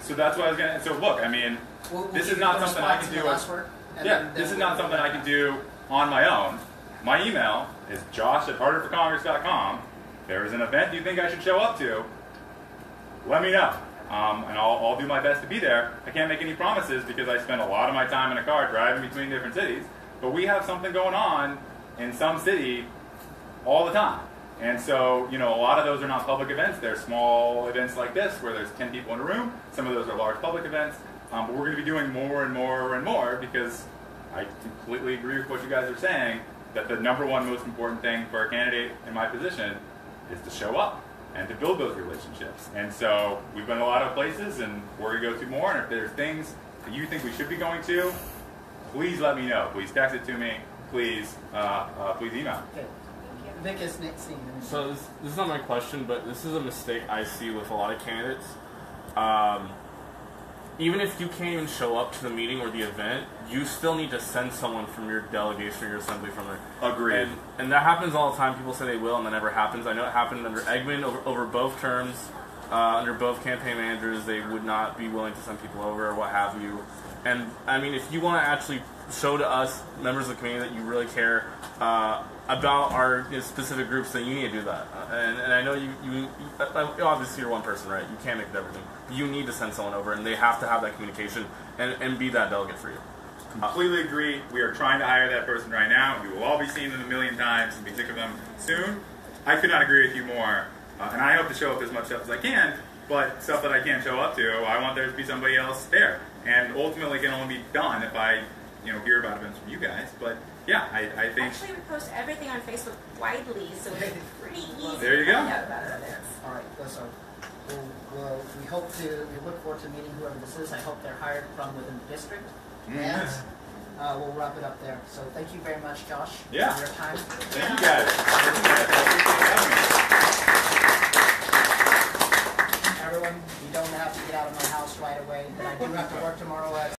So that's what I was going to, so look, I mean, this is not something I can do. This is not something I can do on my own. My email is josh@harderforcongress.com. If there is an event you think I should show up to, let me know. And I'll do my best to be there. I can't make any promises because I spend a lot of my time in a car driving between different cities. But we have something going on in some city all the time. And so, a lot of those are not public events. They're small events like this where there's 10 people in a room. Some of those are large public events. But we're going to be doing more and more and more because I completely agree with what you guys are saying, that the number one most important thing for a candidate in my position is to show up and to build those relationships. And so we've been a lot of places and we're going to go to more. And if there's things that you think we should be going to, please let me know. Please text it to me. Please, please email. Okay. Vic is next. So this is not my question, but this is a mistake I see with a lot of candidates. Even if you can't even show up to the meeting or the event, you still need to send someone from your delegation or your assembly from there. Agreed. And that happens all the time. People say they will, and that never happens. I know it happened under Eggman over both terms. Under both campaign managers, they would not be willing to send people over or what have you. And, I mean, if you want to actually show to us, members of the community, that you really care about our specific groups, then you need to do that. And I know you obviously you're one person, right? You can't make everything. You need to send someone over, and they have to have that communication and be that delegate for you. Completely agree. We are trying to hire that person right now. You will all be seeing them a million times and be sick of them soon. I could not agree with you more. And I hope to show up as much stuff as I can, but stuff that I can't show up to, I want there to be somebody else there. And ultimately it can only be done if I hear about events from you guys. But yeah, I think... Actually, we post everything on Facebook widely, so it's pretty easy there you to go. find out about our events. All right, so we look forward to meeting whoever this is. I hope they're hired from within the district. And we'll wrap it up there. So thank you very much, Josh, for your time. Thank you guys. Everyone, you don't have to get out of my house right away, but I do have to work tomorrow at